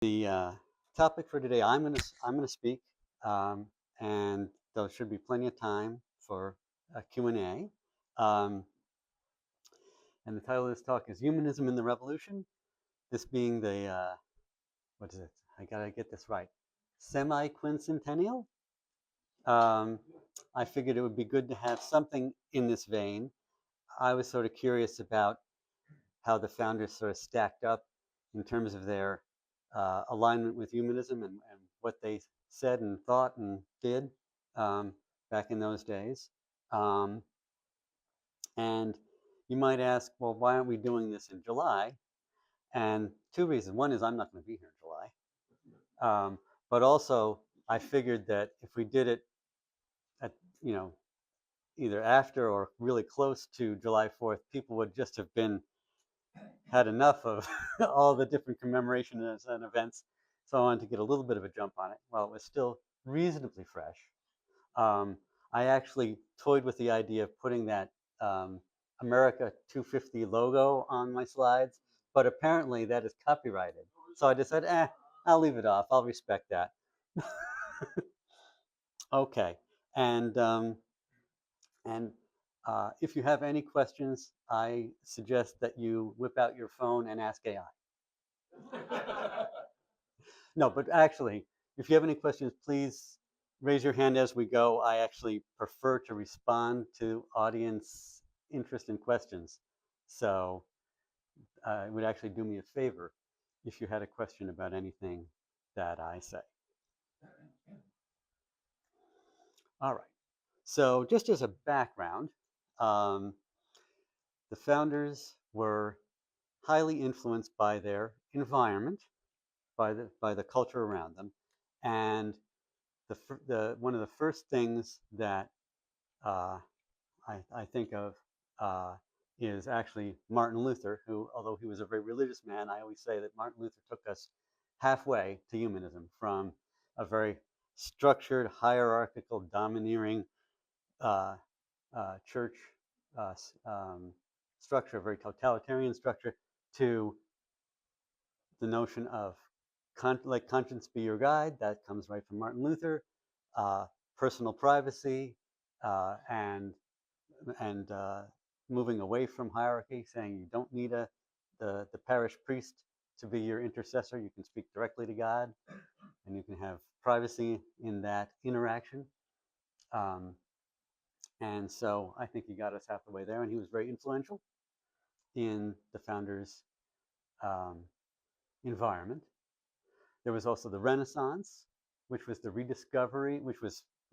The topic for today, I'm gonna speak, and there should be plenty of time for a Q&A. And the title of this talk is Humanism in the Revolution. This being the what is it? I gotta get this right. Semi-quincentennial. Um, I figured it would be good to have something in this vein. I was sort of curious about how the founders sort of stacked up in terms of their alignment with humanism and what they said and thought and did um, back in those days. Um, and you might ask, well, why aren't we doing this in July? And two reasons. One is I'm not going to be here in July. But also, I figured that if we did it at, you know, either after or really close to July 4th, people would just have had enough of all the different commemorations and events. So I wanted to get a little bit of a jump on it while it was still reasonably fresh. Um, I actually toyed with the idea of putting that America 250 logo on my slides, but apparently that is copyrighted. So I decided, I'll leave it off. I'll respect that. Okay, and um, and if you have any questions, I suggest that you whip out your phone and ask AI. No, but actually, if you have any questions, please raise your hand as we go. I actually prefer to respond to audience interest and questions. So it would actually do me a favor if you had a question about anything that I say. All right. So just as a background, um, the founders were highly influenced by their environment, by the culture around them, and one of the first things that uh, I think of uh, is actually Martin Luther, who, although he was a very religious man, I always say that Martin Luther took us halfway to humanism from a very structured, hierarchical, domineering uh, church uh, structure, a very totalitarian structure, to the notion of let conscience be your guide. That comes right from Martin Luther. Uh, Personal privacy and moving away from hierarchy, saying you don't need the parish priest to be your intercessor. You can speak directly to God, and you can have privacy in that interaction. Um, and so I think he got us half the way there, and he was very influential in the founders' um, environment. There was also the Renaissance, which was the rediscovery,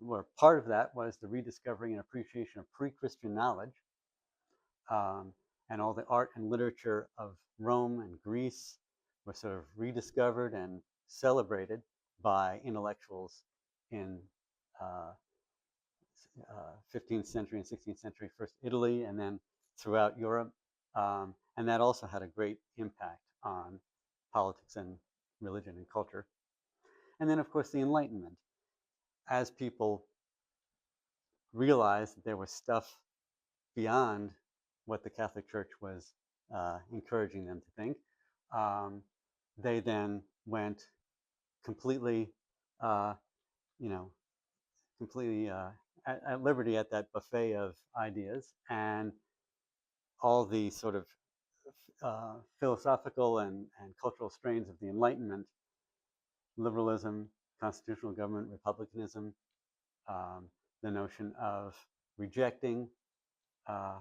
where part of that was the rediscovery and appreciation of pre-Christian knowledge, um, and all the art and literature of Rome and Greece were sort of rediscovered and celebrated by intellectuals in uh, 15th century and 16th century, first Italy and then throughout Europe. And that also had a great impact on politics and religion and culture. And then, of course, the Enlightenment. As people realized that there was stuff beyond what the Catholic Church was encouraging them to think, um, they then went completely, uh, you know, completely at liberty at that buffet of ideas, and all the sort of philosophical and cultural strains of the Enlightenment, liberalism, constitutional government, republicanism, um, the notion of rejecting uh,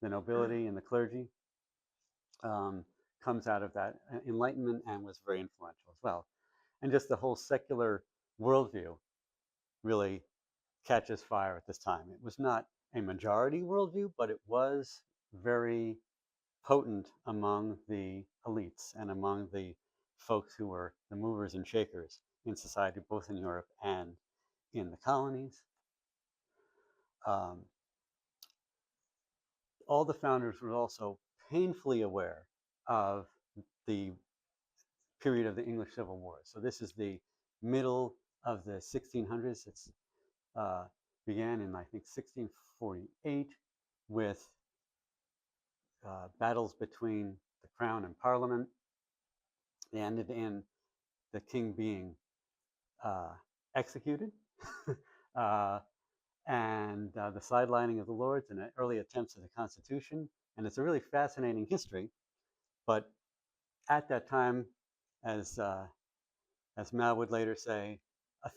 the nobility and the clergy, um, comes out of that Enlightenment and was very influential as well. And just the whole secular worldview really catches fire at this time. It was not a majority worldview, but it was very potent among the elites and among the folks who were the movers and shakers in society, both in Europe and in the colonies. Um, all the founders were also painfully aware of the period of the English Civil War. So this is the middle of the 1600s. It's began in, I think, 1648 with battles between the crown and parliament. They ended in the king being executed, uh, and the sidelining of the lords and early attempts at the Constitution. And it's a really fascinating history. But at that time, as as Mao would later say,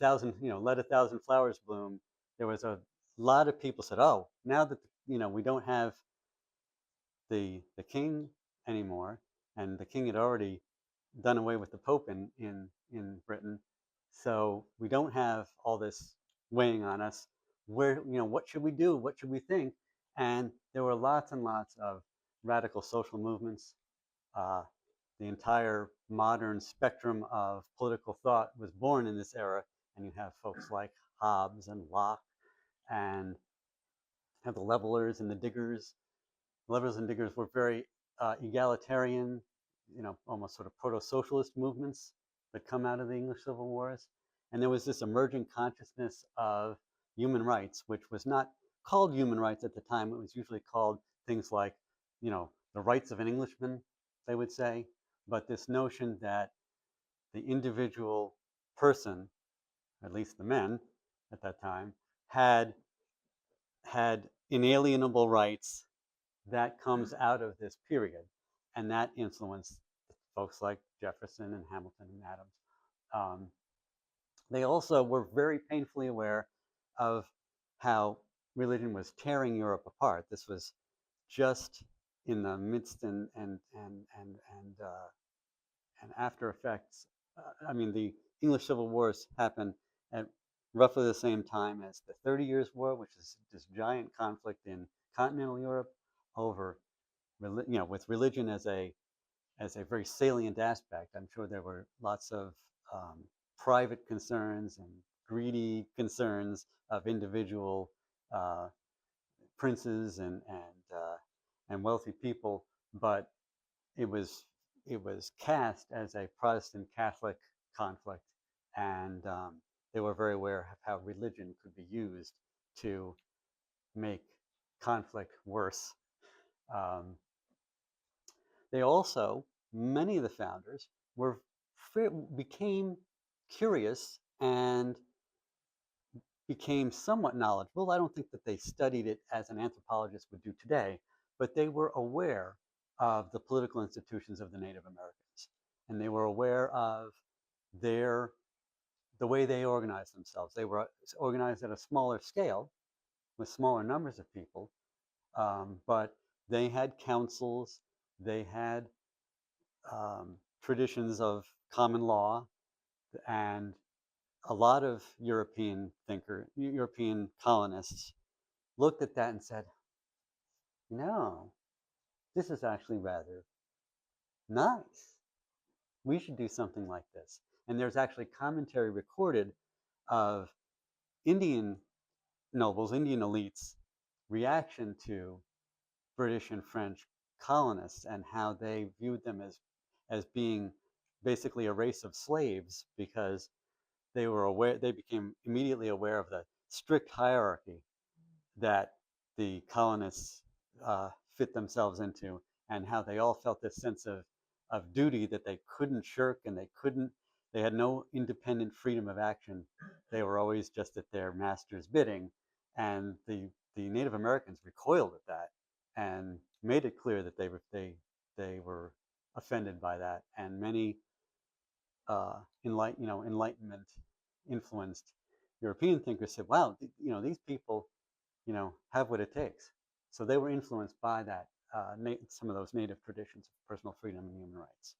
let a thousand flowers bloom. There was a lot of people said, oh, now that we don't have the king anymore, and the king had already done away with the Pope in Britain, so we don't have all this weighing on us. What should we do? What should we think? And there were lots and lots of radical social movements. Uh, the entire modern spectrum of political thought was born in this era, and you have folks like Hobbes and Locke, and have the levelers and the diggers. Levelers and diggers were very egalitarian, almost sort of proto-socialist movements that come out of the English Civil Wars. And there was this emerging consciousness of human rights, which was not called human rights at the time. It was usually called things like, the rights of an Englishman, they would say. But this notion that the individual person, at least the men at that time, had inalienable rights that comes out of this period, and that influenced folks like Jefferson and Hamilton and Adams. They also were very painfully aware of how religion was tearing Europe apart. This was just in the midst and after effects. The English Civil Wars happened at roughly the same time as the 30 Years' War, which is this giant conflict in continental Europe over, with religion as a very salient aspect. I'm sure there were lots of private concerns and greedy concerns of individual uh, princes and wealthy people, but it was cast as a Protestant Catholic conflict, and they were very aware of how religion could be used to make conflict worse. Um, they also, many of the founders were became curious and became somewhat knowledgeable. I don't think that they studied it as an anthropologist would do today, but they were aware of the political institutions of the Native Americans, and they were aware of their the way they organized themselves. They were organized at a smaller scale with smaller numbers of people, but they had councils, they had traditions of common law, and a lot of European colonists looked at that and said, no, this is actually rather nice. We should do something like this. And there's actually commentary recorded of Indian nobles, Indian elites' reaction to British and French colonists and how they viewed them as being basically a race of slaves, because they became immediately aware of the strict hierarchy that the colonists fit themselves into, and how they all felt this sense of duty that they couldn't shirk, and they had no independent freedom of action. They were always just at their master's bidding, and the Native Americans recoiled at that and made it clear that they were offended by that, and many Enlightenment influenced European thinkers said, "Wow, these people, have what it takes." So they were influenced by that, some of those native traditions of personal freedom and human rights.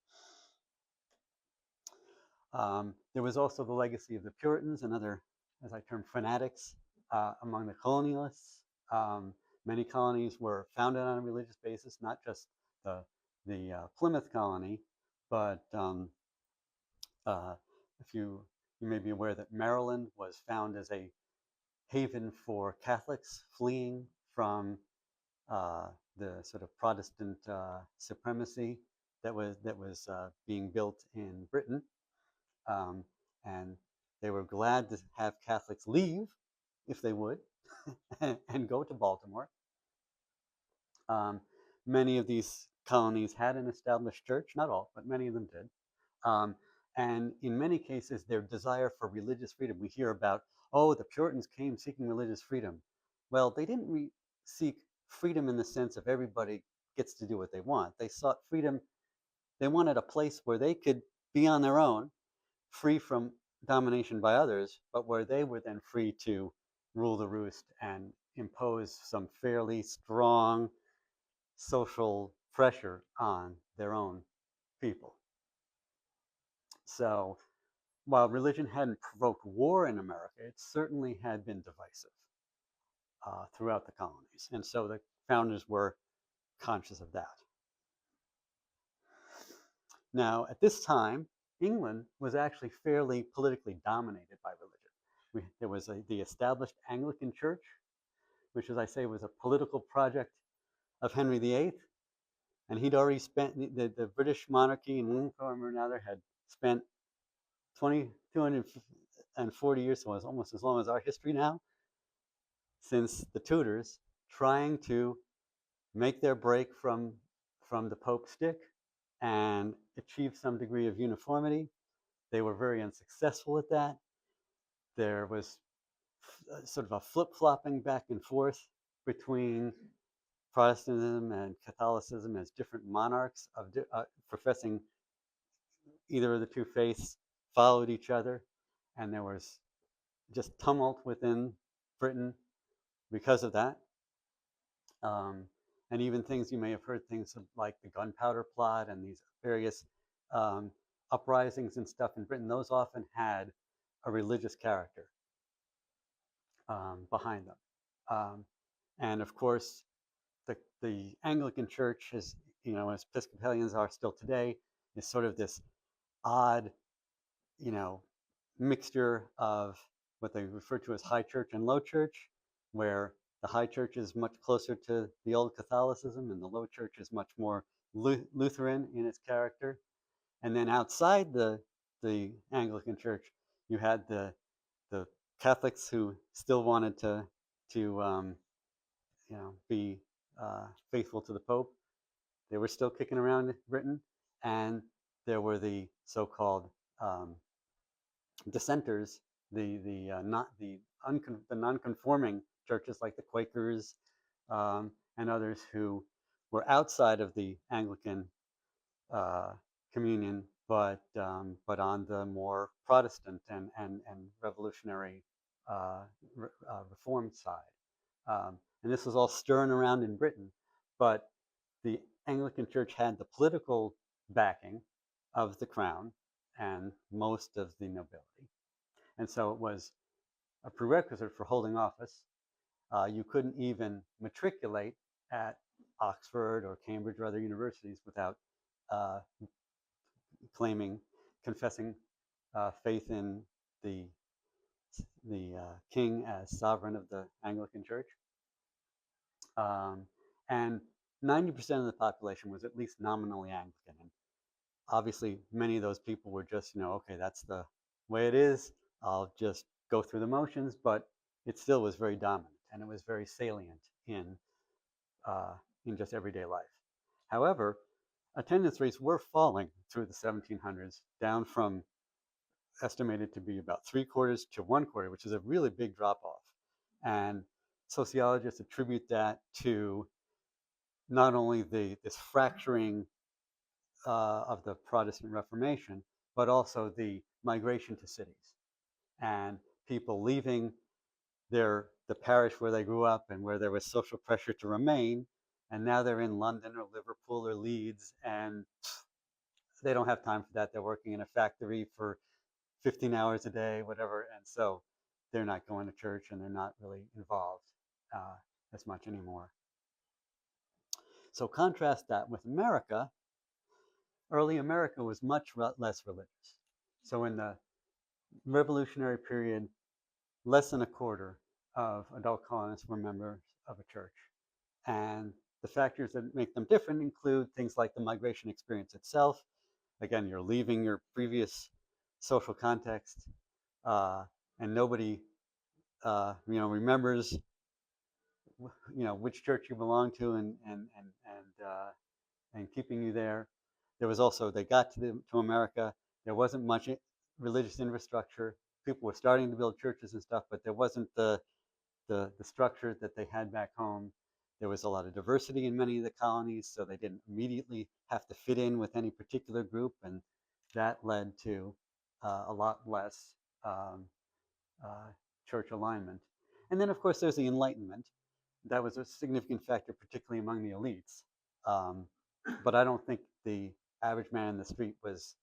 There was also the legacy of the Puritans and other, as I term, fanatics among the colonialists. Many colonies were founded on a religious basis, not just the Plymouth colony, but if you may be aware that Maryland was found as a haven for Catholics fleeing from the sort of Protestant supremacy that was being built in Britain, um, and they were glad to have Catholics leave, if they would, and go to Baltimore. Um, Many of these colonies had an established church, not all, but many of them did. Um, And in many cases, their desire for religious freedom. We hear about, oh, the Puritans came seeking religious freedom. Well, they didn't seek freedom in the sense of everybody gets to do what they want. They sought freedom. They wanted a place where they could be on their own, free from domination by others, but where they were then free to rule the roost and impose some fairly strong social pressure on their own people. So while religion hadn't provoked war in America, it certainly had been divisive throughout the colonies. And so the founders were conscious of that. Now, at this time, England was actually fairly politically dominated by religion. There was the established Anglican Church, which, as I say, was a political project of Henry VIII. And he'd already spent, the British monarchy in one form or another had spent 240 years, so it's almost as long as our history now, since the Tudors, trying to make their break from the Pope stick and achieve some degree of uniformity. They were very unsuccessful at that. There was sort of a flip-flopping back and forth between Protestantism and Catholicism as different monarchs of professing either of the two faiths followed each other, and there was just tumult within Britain because of that. And even things you may have heard, things like the Gunpowder Plot and these various uprisings and stuff in Britain, those often had a religious character behind them. And of course, the Anglican Church is, as Episcopalians are still today, is sort of this odd, mixture of what they refer to as high church and low church, where the high church is much closer to the old Catholicism and the low church is much more Lutheran in its character. And then outside the Anglican Church, you had the Catholics who still wanted to be faithful to the Pope. They were still kicking around Britain, and there were the so-called dissenters, the non-conforming churches like the Quakers and others who were outside of the Anglican communion, but on the more Protestant and revolutionary reform side. And this was all stirring around in Britain, but the Anglican Church had the political backing of the crown and most of the nobility. And so it was a prerequisite for holding office. You couldn't even matriculate at Oxford or Cambridge or other universities without confessing faith in the king as sovereign of the Anglican Church. And 90% of the population was at least nominally Anglican. And obviously, many of those people were just, okay, that's the way it is. I'll just go through the motions, but it still was very dominant and it was very salient in just everyday life. However, attendance rates were falling through the 1700s, down from estimated to be about 3/4 to 1/4, which is a really big drop off. And sociologists attribute that to not only this fracturing of the Protestant Reformation, but also the migration to cities and people leaving the parish where they grew up and where there was social pressure to remain, and now they're in London or Liverpool or Leeds, and they don't have time for that. They're working in a factory for 15 hours a day, whatever, and so they're not going to church and they're not really involved as much anymore. So contrast that with America. Early America was much less religious. So in the Revolutionary period, less than a quarter of adult colonists were members of a church. And the factors that make them different include things like the migration experience itself. Again, you're leaving your previous social context, and nobody, remembers, which church you belong to and keeping you there. There was also, they got to America, There wasn't much religious infrastructure. People were starting to build churches and stuff, but there wasn't the structure that they had back home. There was a lot of diversity in many of the colonies, so they didn't immediately have to fit in with any particular group, and that led to a lot less um, uh, church alignment. And then, of course, there's the Enlightenment. That was a significant factor, particularly among the elites. Um, but I don't think the average man in the street was,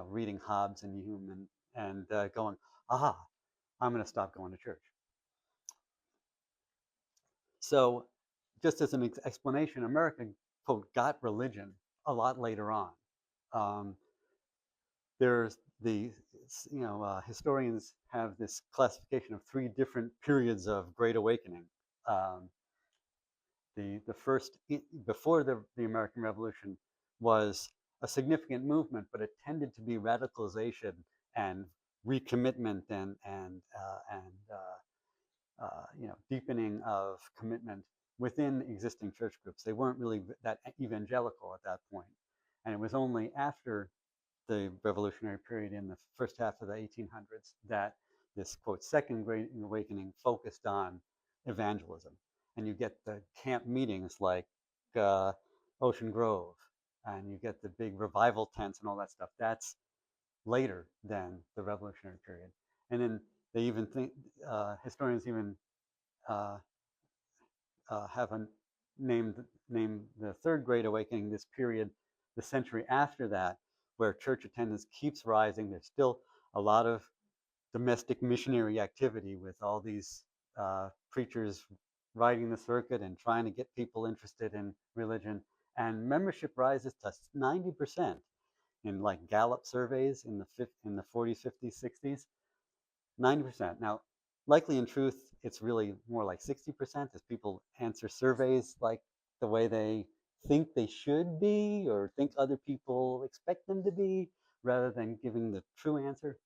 reading Hobbes and Hume and going, aha, I'm going to stop going to church. So, just as an explanation, America, quote, got religion a lot later on. Um, there's the, historians have this classification of three different periods of Great Awakening. Um, the first, before the American Revolution, was a significant movement, but it tended to be radicalization and recommitment and deepening of commitment within existing church groups. They weren't really that evangelical at that point. And it was only after the revolutionary period in the first half of the 1800s that this, quote, second Great Awakening focused on evangelism. And you get the camp meetings like Ocean Grove, and you get the big revival tents and all that stuff. That's later than the revolutionary period. And then they even think, historians even uh, have named the Third Great Awakening, this period, the century after that, where church attendance keeps rising. There's still a lot of domestic missionary activity with all these preachers riding the circuit and trying to get people interested in religion. And membership rises to 90% in like Gallup surveys in the 40s, 50s, 60s. 90%. Now, likely in truth, it's really more like 60% as people answer surveys like the way they think they should be or think other people expect them to be rather than giving the true answer.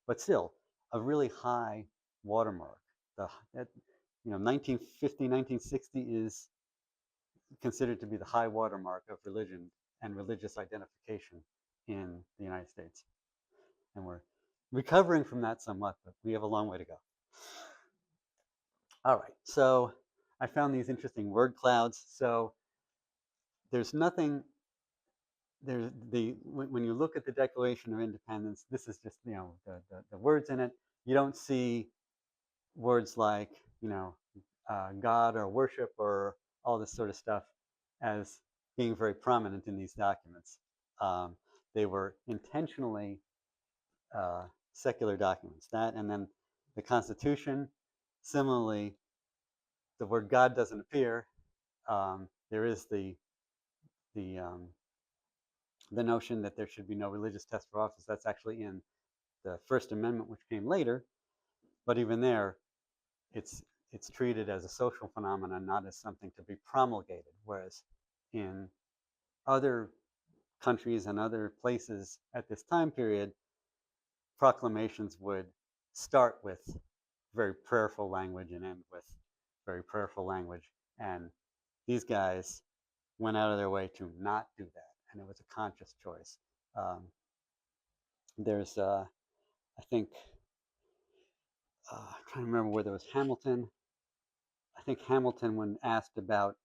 But still, a really high watermark. That, 1950, 1960 is considered to be the high watermark of religion and religious identification in the United States. And we're recovering from that somewhat, but we have a long way to go. All right, so I found these interesting word clouds. So there's nothing, when you look at the Declaration of Independence, this is just, the words in it. You don't see words like, God or worship or all this sort of stuff as being very prominent in these documents. They were intentionally secular documents. That, and then the Constitution, similarly, the word God doesn't appear. There is the the notion that there should be no religious test for office. That's actually in the First Amendment, which came later. But even there, it's treated as a social phenomenon, not as something to be promulgated. Whereas in other countries and other places at this time period, proclamations would start with very prayerful language and end with very prayerful language. And these guys went out of their way to not do that. And it was a conscious choice. Um, there's, I think, I'm trying to remember whether it was Hamilton. I think Hamilton, when asked about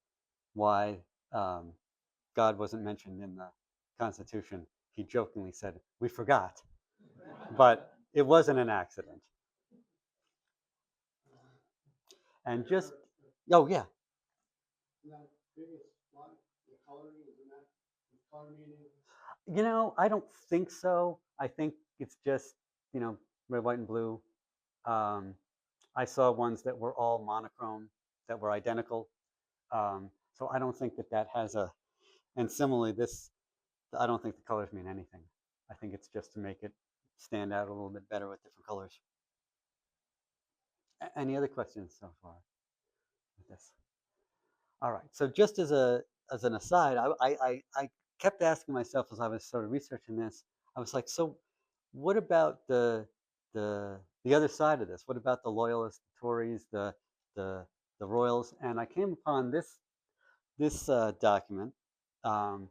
why God wasn't mentioned in the Constitution, he jokingly said, "We forgot." But it wasn't an accident. And just, oh, yeah. I don't think so. I think it's just, red, white, and blue. Um, I saw ones that were all monochrome, that were identical. So I don't think that has a, and similarly, I don't think the colors mean anything. I think it's just to make it stand out a little bit better with different colors. Any other questions so far with this? All right. So just as an aside, I kept asking myself as I was sort of researching this. I was like, so what about the other side of this? What about the loyalists, the Tories, the the Royals? And I came upon this document. Um,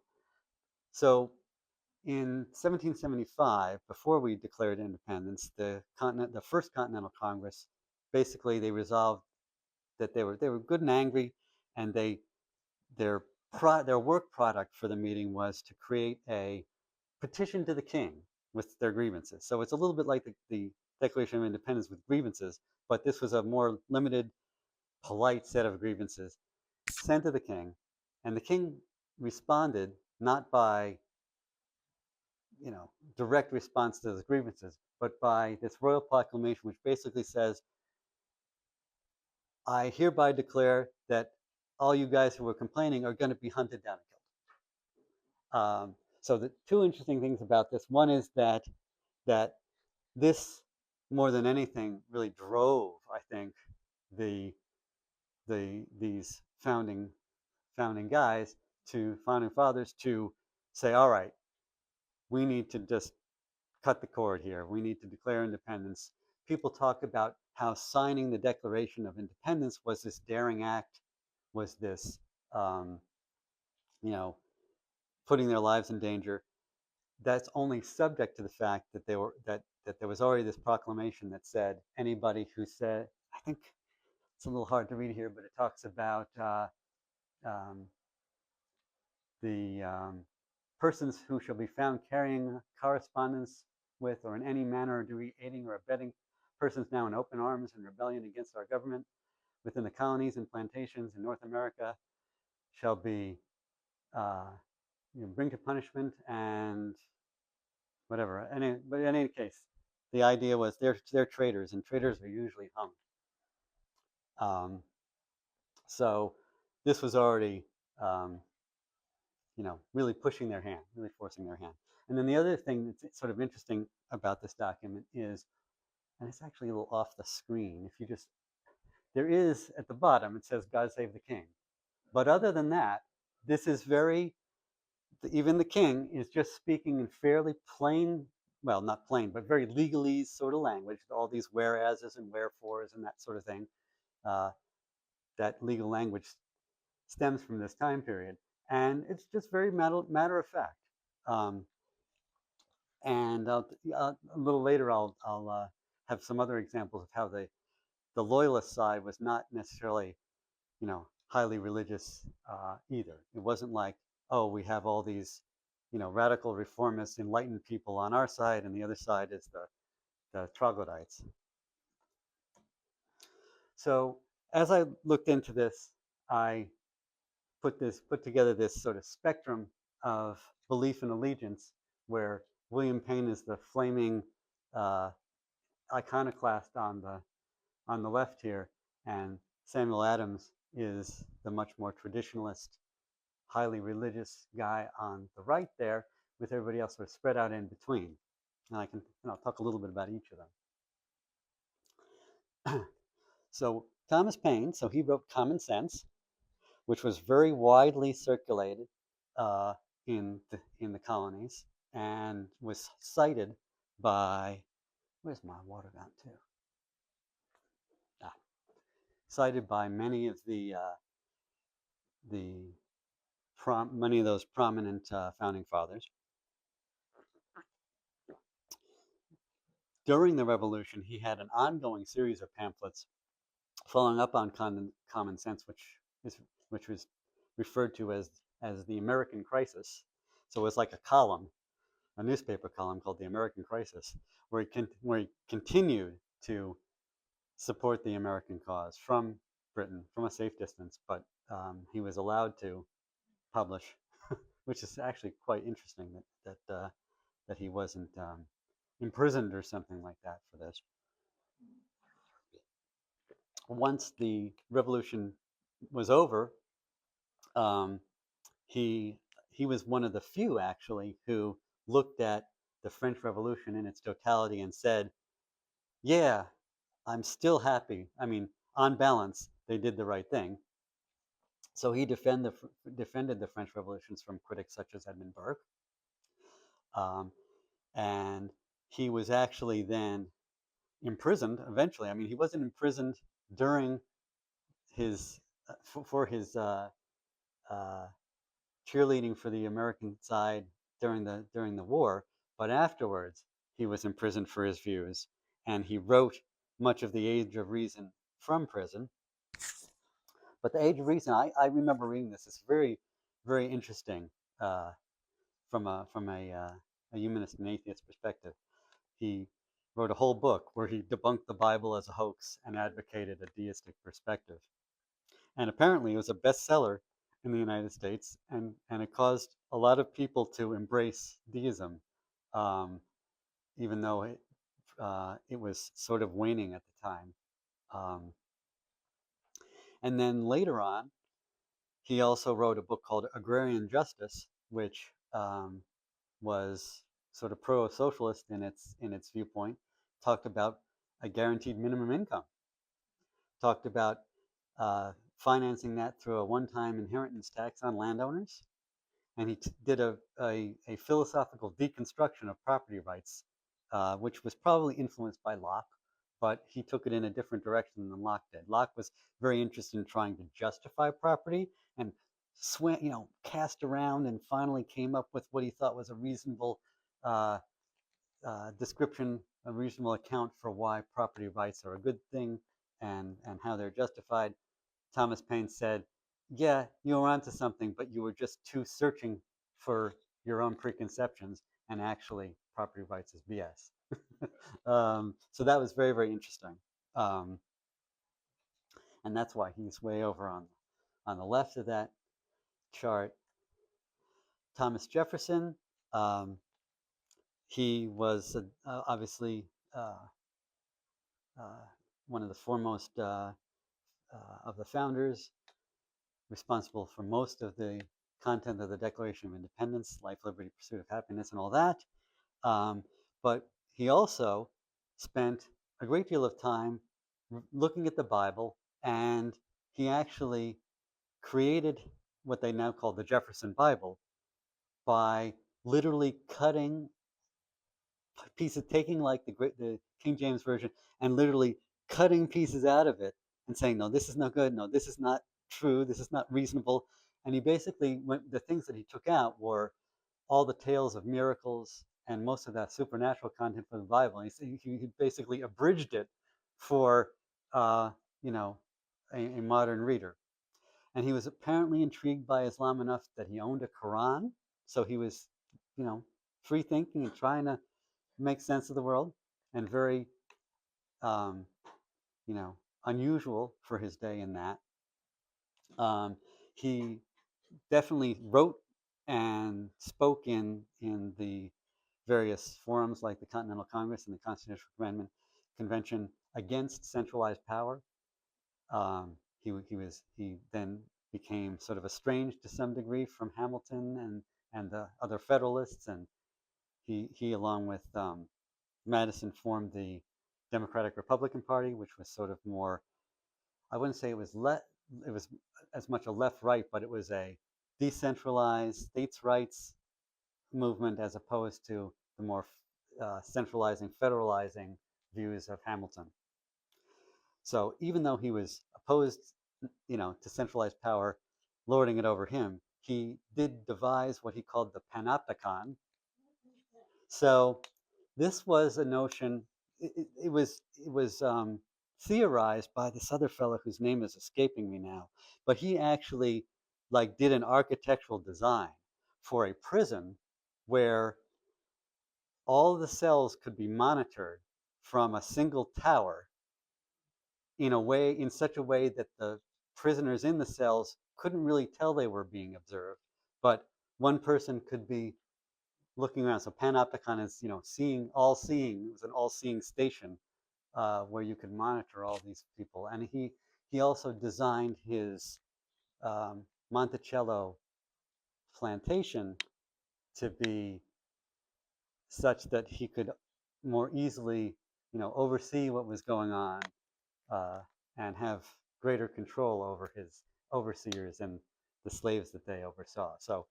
so in 1775, before we declared independence, the first Continental Congress, basically they resolved that they were good and angry, and their their work product for the meeting was to create a petition to the king with their grievances. So it's a little bit like the Declaration of Independence with grievances, but this was a more limited, polite set of grievances sent to the king, and the king responded not by direct response to those grievances, but by this royal proclamation, which basically says, I hereby declare that all you guys who were complaining are going to be hunted down and killed. So the two interesting things about this, one is that this, more than anything, really drove, I think, the these founding guys, to founding fathers, to say, all right, we need to just cut the cord here. We need to declare independence. People talk about how signing the Declaration of Independence was this daring act, was this, um, you know, putting their lives in danger. That's only subject to the fact that that there was already this proclamation that said anybody who said, I think it's a little hard to read here, but it talks about um, the persons who shall be found carrying correspondence with or in any manner or degree aiding or abetting persons now in open arms and rebellion against our government within the colonies and plantations in North America shall be uh, bring to punishment and whatever. But in any case, the idea was they're traitors, and traitors are usually hung. Um, so this was already um, really pushing their hand, really forcing their hand. And then the other thing that's sort of interesting about this document is, and it's actually a little off the screen, if you just, there is at the bottom, it says, God save the king. But other than that, this is very, even the king is just speaking in fairly plain, well, not plain, but very legalese sort of language, all these whereases and wherefores and that sort of thing. Uh, that legal language stems from this time period. And it's just very matter of fact. Um, and a little later, I'll have some other examples of how the loyalist side was not necessarily, highly religious either. It wasn't like, oh, we have all these, radical reformists, enlightened people on our side, and the other side is the troglodytes. So as I looked into this, I put together this sort of spectrum of belief and allegiance, where William Paine is the flaming uh, iconoclast on the left here, and Samuel Adams is the much more traditionalist, highly religious guy on the right there, with everybody else sort of spread out in between. And I'll talk a little bit about each of them. So Thomas Paine, so he wrote Common Sense, which was very widely circulated uh, in the colonies, and was cited by, where's my water gone to? Ah, cited by many of the many of those prominent founding fathers. During the Revolution, he had an ongoing series of pamphlets following up on Common Sense, which was referred to as the American Crisis. So it was like a column, a newspaper column called the American Crisis, where he continued to support the American cause from Britain, from a safe distance, but he was allowed to publish, which is actually quite interesting that he wasn't imprisoned or something like that for this. Once the revolution was over, um, he he was one of the few actually who looked at the French Revolution in its totality and said, "Yeah, I'm still happy. I mean, on balance, they did the right thing." So he defended the French revolutions from critics such as Edmund Burke, um, and he was actually then imprisoned eventually. I mean, he wasn't imprisoned during his for his uh, cheerleading for the American side during the war, but afterwards he was imprisoned for his views, and he wrote much of the Age of Reason from prison. But the Age of Reason, I remember reading this. It's very interesting uh, from a humanist and atheist perspective. He wrote a whole book where he debunked the Bible as a hoax and advocated a deistic perspective. And apparently, it was a bestseller in the United States, and it caused a lot of people to embrace deism, um, even though it was sort of waning at the time. Um, and then later on, he also wrote a book called Agrarian Justice, which was sort of pro-socialist in its viewpoint. Talked about a guaranteed minimum income. Talked about financing that through a one-time inheritance tax on landowners, and he did a philosophical deconstruction of property rights, which was probably influenced by Locke, but he took it in a different direction than Locke did. Locke was very interested in trying to justify property and cast around and finally came up with what he thought was a reasonable uh, description, a reasonable account for why property rights are a good thing and how they're justified. Thomas Paine said, yeah, you were onto something, but you were just too searching for your own preconceptions, and actually, property rights is BS. So that was very interesting. Um, and that's why he's way over on the left of that chart. Thomas Jefferson, um, he was obviously uh, one of the foremost of the founders, responsible for most of the content of the Declaration of Independence, life, liberty, pursuit of happiness, and all that. Um, but he also spent a great deal of time looking at the Bible, and he actually created what they now call the Jefferson Bible by literally cutting pieces, taking like the King James version and literally cutting pieces out of it and saying, no, this is not good. No, this is not true. This is not reasonable. And he basically the things that he took out were all the tales of miracles and most of that supernatural content from the Bible. And he basically abridged it for uh, you know a modern reader. And he was apparently intrigued by Islam enough that he owned a Quran. So he was, free thinking and trying to make sense of the world, and very, um, you know, unusual for his day in that. He definitely wrote and spoke in the various forums like the Continental Congress and the Constitutional Convention against centralized power. He then became sort of estranged to some degree from Hamilton and the other Federalists, and he along with Madison formed the Democratic Republican Party, which was sort of more, I wouldn't say it was as much a left right, but it was a decentralized states' rights movement as opposed to the more centralizing, federalizing views of Hamilton. So even though he was opposed, to centralized power, lording it over him, he did devise what he called the panopticon. So this was a notion. It was theorized by this other fellow whose name is escaping me now, but he actually like did an architectural design for a prison where all the cells could be monitored from a single tower in such a way that the prisoners in the cells couldn't really tell they were being observed, but one person could be looking around. So panopticon is, seeing. It was an all-seeing station where you could monitor all these people. And he also designed his Monticello plantation to be such that he could more easily, oversee what was going on uh, and have greater control over his overseers and the slaves that they oversaw. So,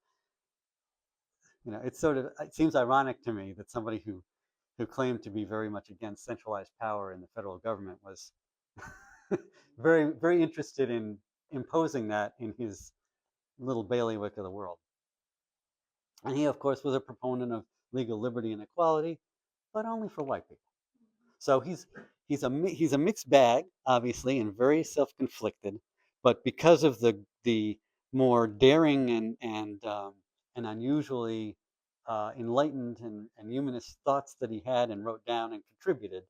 it seems ironic to me that somebody who claimed to be very much against centralized power in the federal government was very interested in imposing that in his little bailiwick of the world. And he, of course, was a proponent of legal liberty and equality, but only for white people. So he's a mixed bag, obviously, and very self-conflicted. But because of the more daring and unusually enlightened and humanist thoughts that he had and wrote down and contributed,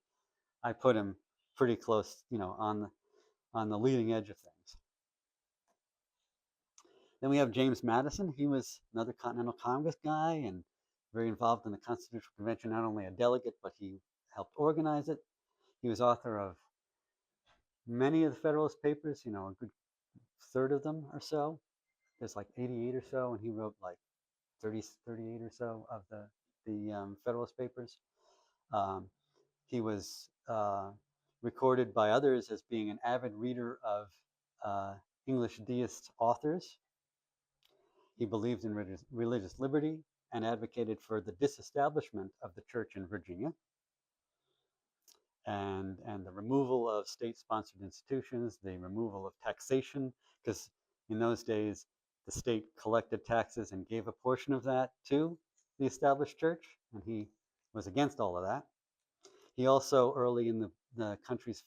I put him pretty close, on the leading edge of things. Then we have James Madison. He was another Continental Congress guy and very involved in the Constitutional Convention, not only a delegate, but he helped organize it. He was author of many of the Federalist Papers, a good third of them or so. There's like 88 or so, and he wrote like 30, 38 or so of the Federalist Papers. Um, he was recorded by others as being an avid reader of uh, English deist authors. He believed in religious liberty and advocated for the disestablishment of the church in Virginia and the removal of state-sponsored institutions, the removal of taxation, because in those days the state collected taxes and gave a portion of that to the established church, and he was against all of that. He also, early in the country's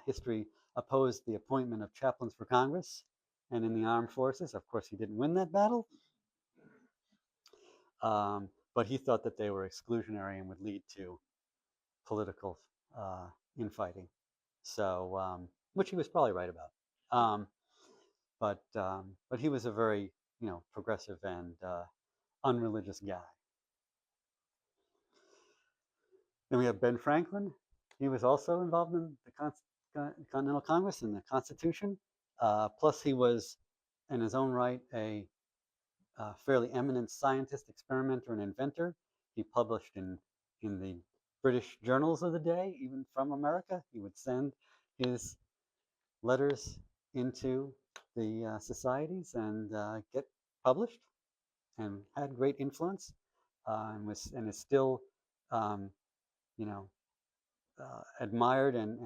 history, opposed the appointment of chaplains for Congress and in the armed forces. Of course, he didn't win that battle, but he thought that they were exclusionary and would lead to political infighting. So, which he was probably right about. Um, but he was a very progressive and unreligious guy. Then we have Ben Franklin. He was also involved in the Continental Congress and the Constitution. Plus, he was, in his own right, a fairly eminent scientist, experimenter, and inventor. He published in the British journals of the day, even from America. He would send his letters into the societies and get published, and had great influence, and is still, um, you know, admired and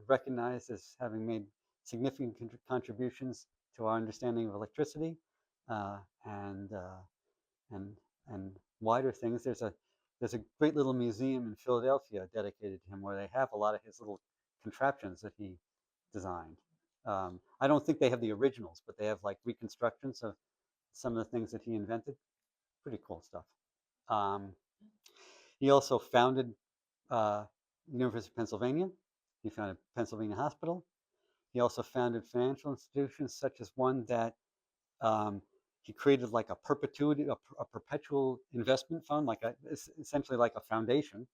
recognized as having made significant contributions to our understanding of electricity uh, and uh, and and wider things. There's a great little museum in Philadelphia dedicated to him where they have a lot of his little contraptions that he designed. I don't think they have the originals, but they have like reconstructions of some of the things that he invented. Pretty cool stuff. Um, he also founded uh, University of Pennsylvania. He founded Pennsylvania Hospital. He also founded financial institutions such as one that um, he created like a perpetuity, a perpetual investment fund, essentially like a foundation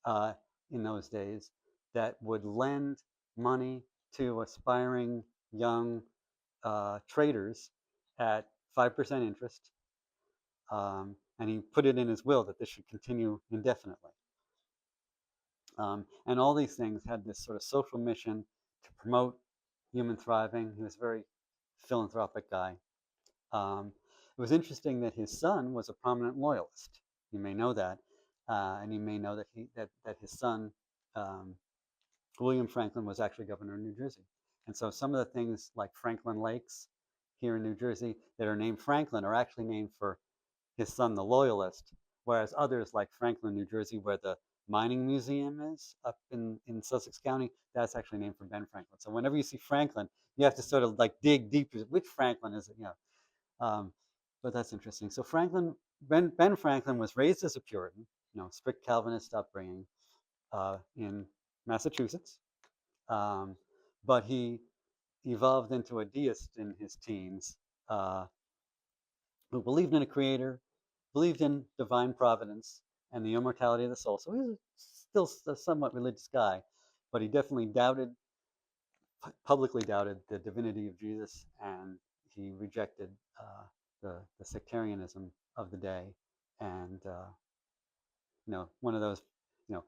uh, in those days that would lend money to aspiring young traders at 5% interest. And he put it in his will that this should continue indefinitely. And all these things had this sort of social mission to promote human thriving. He was a very philanthropic guy. It was interesting that his son was a prominent loyalist. You may know that, and you may know that that his son um, William Franklin was actually governor of New Jersey. And so some of the things like Franklin Lakes here in New Jersey that are named Franklin are actually named for his son, the Loyalist, whereas others like Franklin, New Jersey, where the mining museum is up in Sussex County, that's actually named for Ben Franklin. So whenever you see Franklin, you have to sort of like dig deep. Which Franklin is it? But that's interesting. So Ben Franklin was raised as a Puritan, strict Calvinist upbringing in Massachusetts. Um, but he evolved into a deist in his teens uh, who believed in a creator, believed in divine providence and the immortality of the soul. So he was still a somewhat religious guy, but he definitely publicly doubted the divinity of Jesus, and he rejected the sectarianism of the day. And, one of those, you know,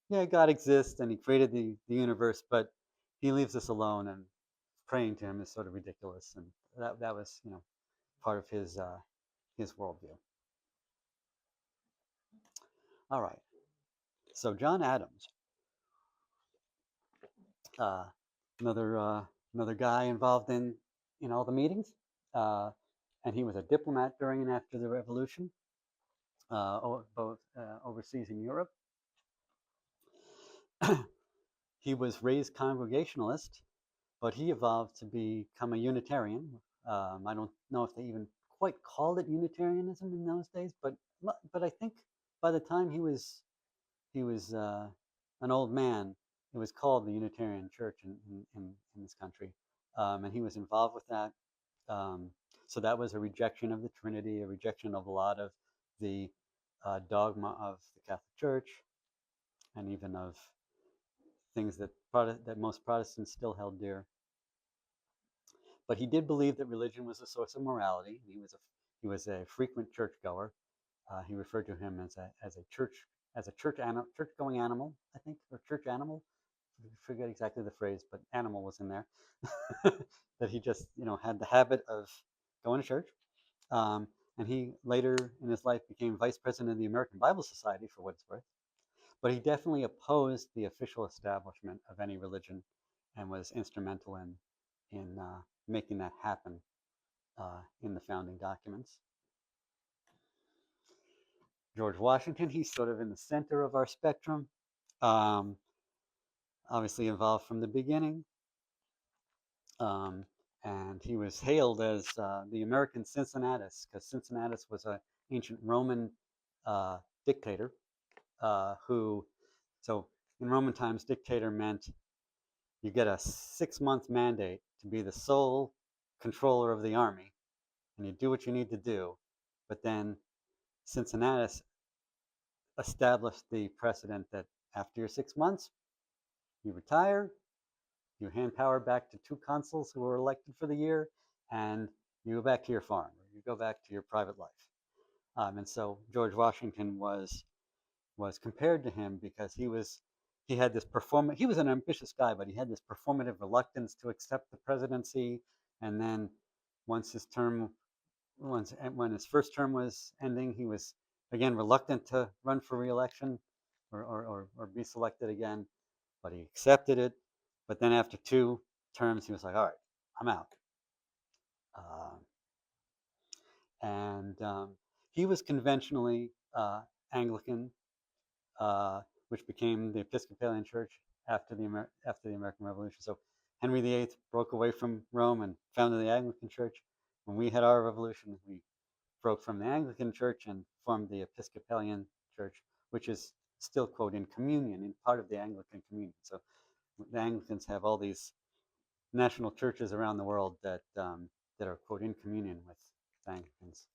yeah, God exists and he created the universe, but he leaves us alone, and praying to him is sort of ridiculous. And that was, part of his worldview. All right. So John Adams, uh, another guy involved in all the meetings, uh, and he was a diplomat during and after the revolution, both overseas in Europe. He was raised Congregationalist, but he evolved to become a Unitarian. I don't know if they even quite called it Unitarianism in those days, but I think by the time he was an old man, it was called the Unitarian Church in this country, and he was involved with that. Um, so that was a rejection of the Trinity, a rejection of a lot of the dogma of the Catholic Church, and even of things that most Protestants still held dear. But he did believe that religion was a source of morality. He was a frequent churchgoer. He referred to him as a church going animal, I think, or church animal. I forget exactly the phrase, but animal was in there. That he just had the habit of going to church. Um, and he later in his life became vice president of the American Bible Society, for what it's worth. But he definitely opposed the official establishment of any religion, and was instrumental in making that happen in the founding documents. George Washington, he's sort of in the center of our spectrum. Um, Obviously involved from the beginning. Um, and he was hailed as the American Cincinnatus, because Cincinnatus was an ancient Roman dictator who, so in Roman times, dictator meant you get a 6-month mandate to be the sole controller of the army, and you do what you need to do. But then Cincinnatus established the precedent that after your 6 months, you retire, you hand power back to 2 consuls who were elected for the year, and you go back to your farm, or you go back to your private life. And so George Washington was compared to him because he had this performance. He was an ambitious guy, but he had this performative reluctance to accept the presidency. And then once his term, when his first term was ending, he was again reluctant to run for reelection or be selected again, but he accepted it. But then after 2 terms, he was like, all right, I'm out. Uh, and he was conventionally Anglican, which became the Episcopalian Church after the American Revolution. So Henry VIII broke away from Rome and founded the Anglican Church. When we had our revolution, we broke from the Anglican Church and formed the Episcopalian Church, which is still, quote, in communion, in part of the Anglican communion. So the Anglicans have all these national churches around the world that are, quote, in communion with Anglicans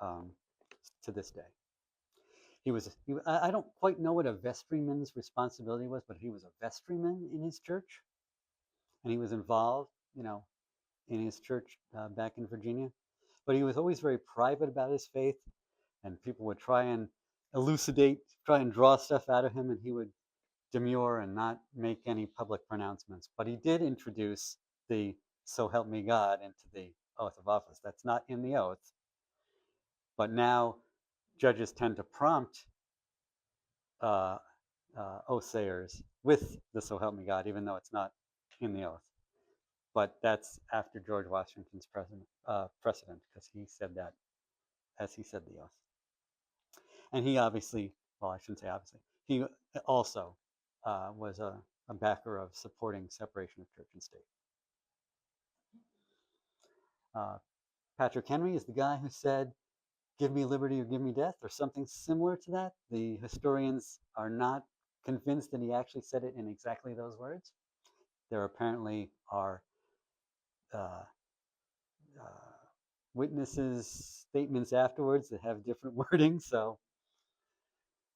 um, to this day. I don't quite know what a vestryman's responsibility was, but he was a vestryman in his church, and he was involved, in his church back in Virginia. But he was always very private about his faith, and people would try and try and draw stuff out of him, and he would demur and not make any public pronouncements. But he did introduce the "So help me God" into the oath of office. That's not in the oath, but now judges tend to prompt uh, oathsayers with the "So help me God," even though it's not in the oath. But that's after George Washington's precedent, because he said that as he said the oath. And he obviously, well, I shouldn't say obviously, he also was a backer of supporting separation of church and state. Patrick Henry is the guy who said, "Give me liberty or give me death," or something similar to that. The historians are not convinced that he actually said it in exactly those words. There apparently are uh, uh, witnesses' statements afterwards that have different wording. So,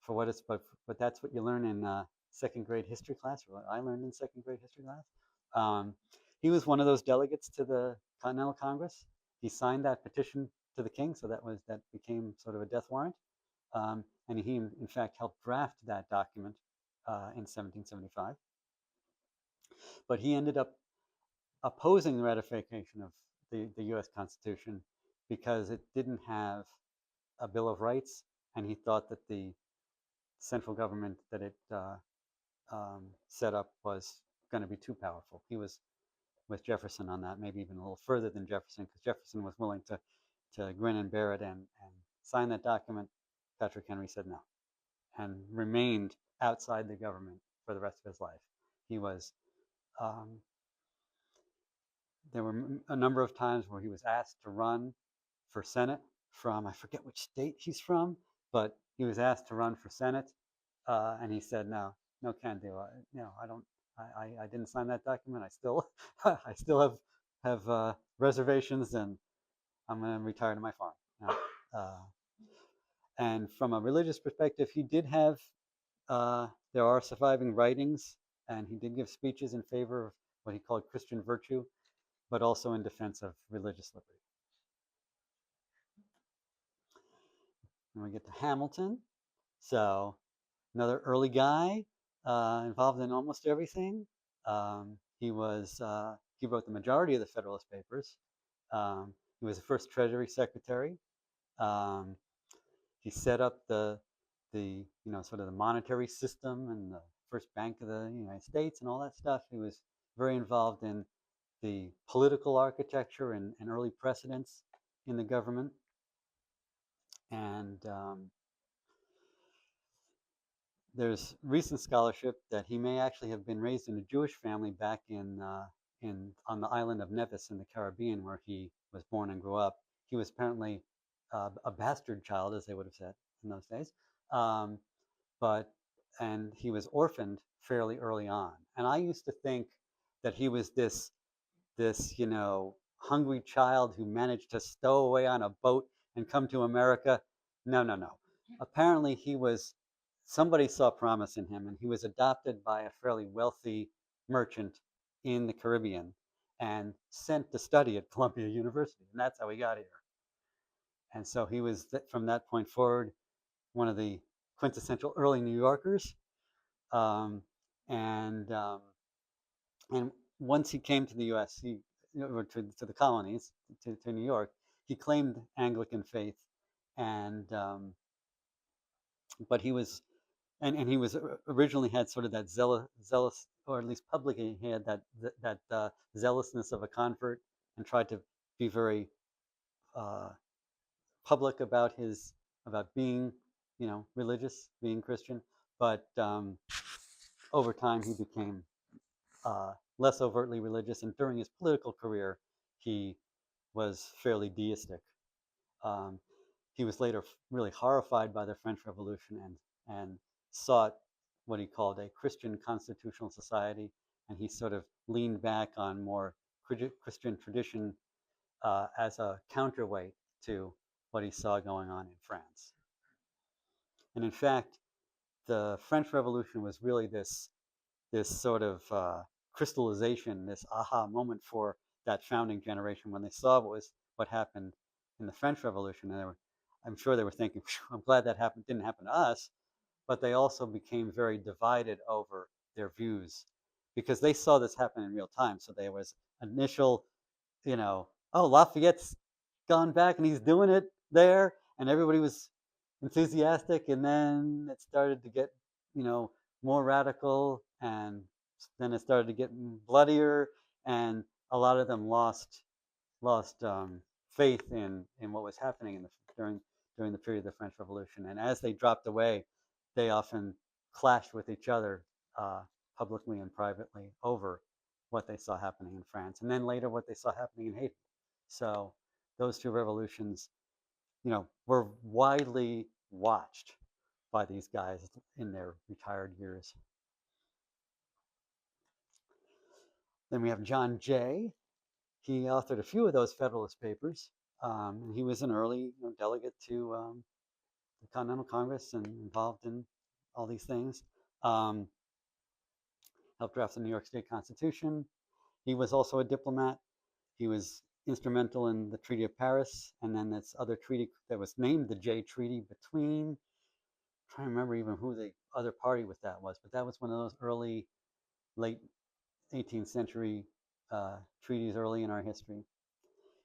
for what it's, but that's what you learn in second grade history class, or what I learned in second grade history class. Um, he was one of those delegates to the Continental Congress. He signed that petition to the king, so that became sort of a death warrant. And he, in fact, helped draft that document in 1775. But he ended up opposing the ratification of the U.S. Constitution because it didn't have a Bill of Rights, and he thought that the central government that it set up was going to be too powerful. He was with Jefferson on that, maybe even a little further than Jefferson, because Jefferson was willing to to grin and bear it and sign that document. Patrick Henry said no and remained outside the government for the rest of his life. He was, um, there were a number of times where he was asked to run for Senate from, I forget which state he's from, but he was asked to run for Senate, and he said, no, no can do. I don't, I didn't sign that document. I still, I still have reservations, and I'm going to retire to my farm. And from a religious perspective, he did have, there are surviving writings, and he did give speeches in favor of what he called Christian virtue, but also in defense of religious liberty. And we get to Hamilton. So another early guy, involved in almost everything. He wrote the majority of the Federalist Papers. He was the first Treasury Secretary. Um, he set up the sort of the monetary system and the first bank of the United States and all that stuff. He was very involved in the political architecture and early precedents in the government. And there's recent scholarship that he may actually have been raised in a Jewish family back in on the island of Nevis in the Caribbean, where he was born and grew up. He was apparently a bastard child, as they would have said in those days, um, but and he was orphaned fairly early on. And I used to think that he was this hungry child who managed to stow away on a boat and come to America. No, no, no. Apparently, somebody saw promise in him, and he was adopted by a fairly wealthy merchant in the Caribbean and sent to study at Columbia University, and that's how he got here. And so he was, from that point forward, one of the quintessential early New Yorkers. Um, and um, and once he came to the U.S., or to the colonies, to New York, he claimed Anglican faith, and but he was and he was originally had sort of that zealous, or at least publicly he had that zealousness of a convert, and tried to be very uh, public about being religious, being Christian. But over time he became less overtly religious, and during his political career he was fairly deistic. Um, he was later really horrified by the French Revolution and sought what he called a Christian constitutional society, and he sort of leaned back on more Christian tradition as a counterweight to what he saw going on in France. And in fact, the French Revolution was really this sort of crystallization, this aha moment for that founding generation when they saw what happened in the French Revolution. And I'm sure they were thinking, I'm glad that didn't happen to us. But they also became very divided over their views because they saw this happen in real time. So there was initial, oh, Lafayette's gone back and he's doing it there, and everybody was enthusiastic. And then it started to get, you know, more radical, and then it started to get bloodier, and a lot of them lost faith in what was happening during the period of the French Revolution. And as they dropped away, they often clashed with each other, publicly and privately, over what they saw happening in France, and then later what they saw happening in Haiti. So those two revolutions, were widely watched by these guys in their retired years. Then we have John Jay. He authored a few of those Federalist Papers, and he was an early delegate to the Continental Congress and involved in all these things. Helped draft the New York State Constitution. He was also a diplomat. He was instrumental in the Treaty of Paris, and then this other treaty that was named the Jay Treaty between, I'm trying to remember even who the other party with that was, but that was one of those early, late 18th century treaties early in our history.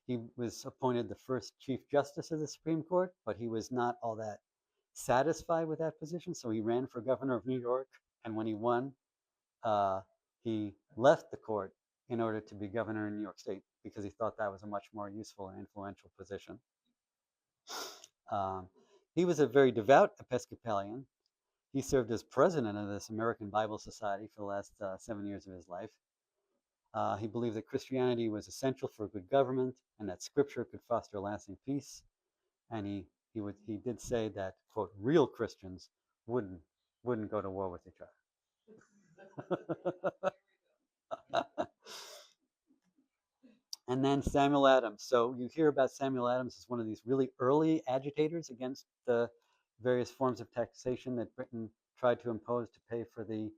He was appointed the first Chief Justice of the Supreme Court, but he was not all that satisfied with that position, so he ran for governor of New York, and when he won, he left the court in order to be governor in New York State because he thought that was a much more useful and influential position. Um, he was a very devout Episcopalian. He served as president of this American Bible Society for the last 7 years of his life. He believed that Christianity was essential for good government and that Scripture could foster lasting peace. And he did say that, quote, real Christians wouldn't wouldn't go to war with each other. And then Samuel Adams. So you hear about Samuel Adams as one of these really early agitators against the various forms of taxation that Britain tried to impose to pay for the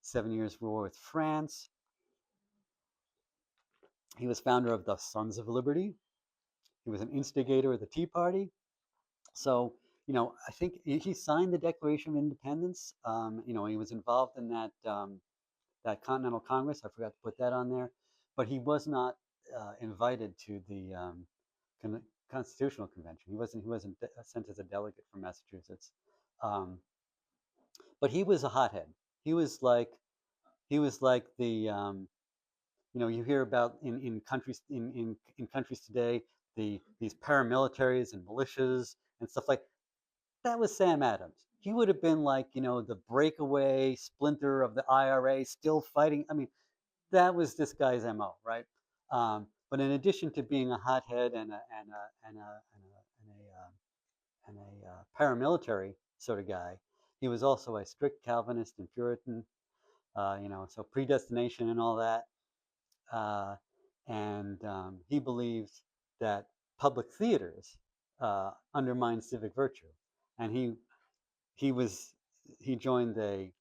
7 Years' War with France. He was founder of the Sons of Liberty. He was an instigator of the Tea Party. So, I think he signed the Declaration of Independence. He was involved in that Continental Congress. I forgot to put that on there, but he was not invited to the Constitutional Convention. He wasn't sent as a delegate from Massachusetts, um, but he was a hothead. He was like the you hear about in countries in countries today these paramilitaries and militias and stuff like that. Was Sam Adams. He would have been like the breakaway splinter of the IRA, still fighting. I mean, that was this guy's MO, right? But in addition to being a hothead and a paramilitary sort of guy, he was also a strict Calvinist and Puritan, so predestination and all that. And he believed that public theaters undermine civic virtue, and he joined an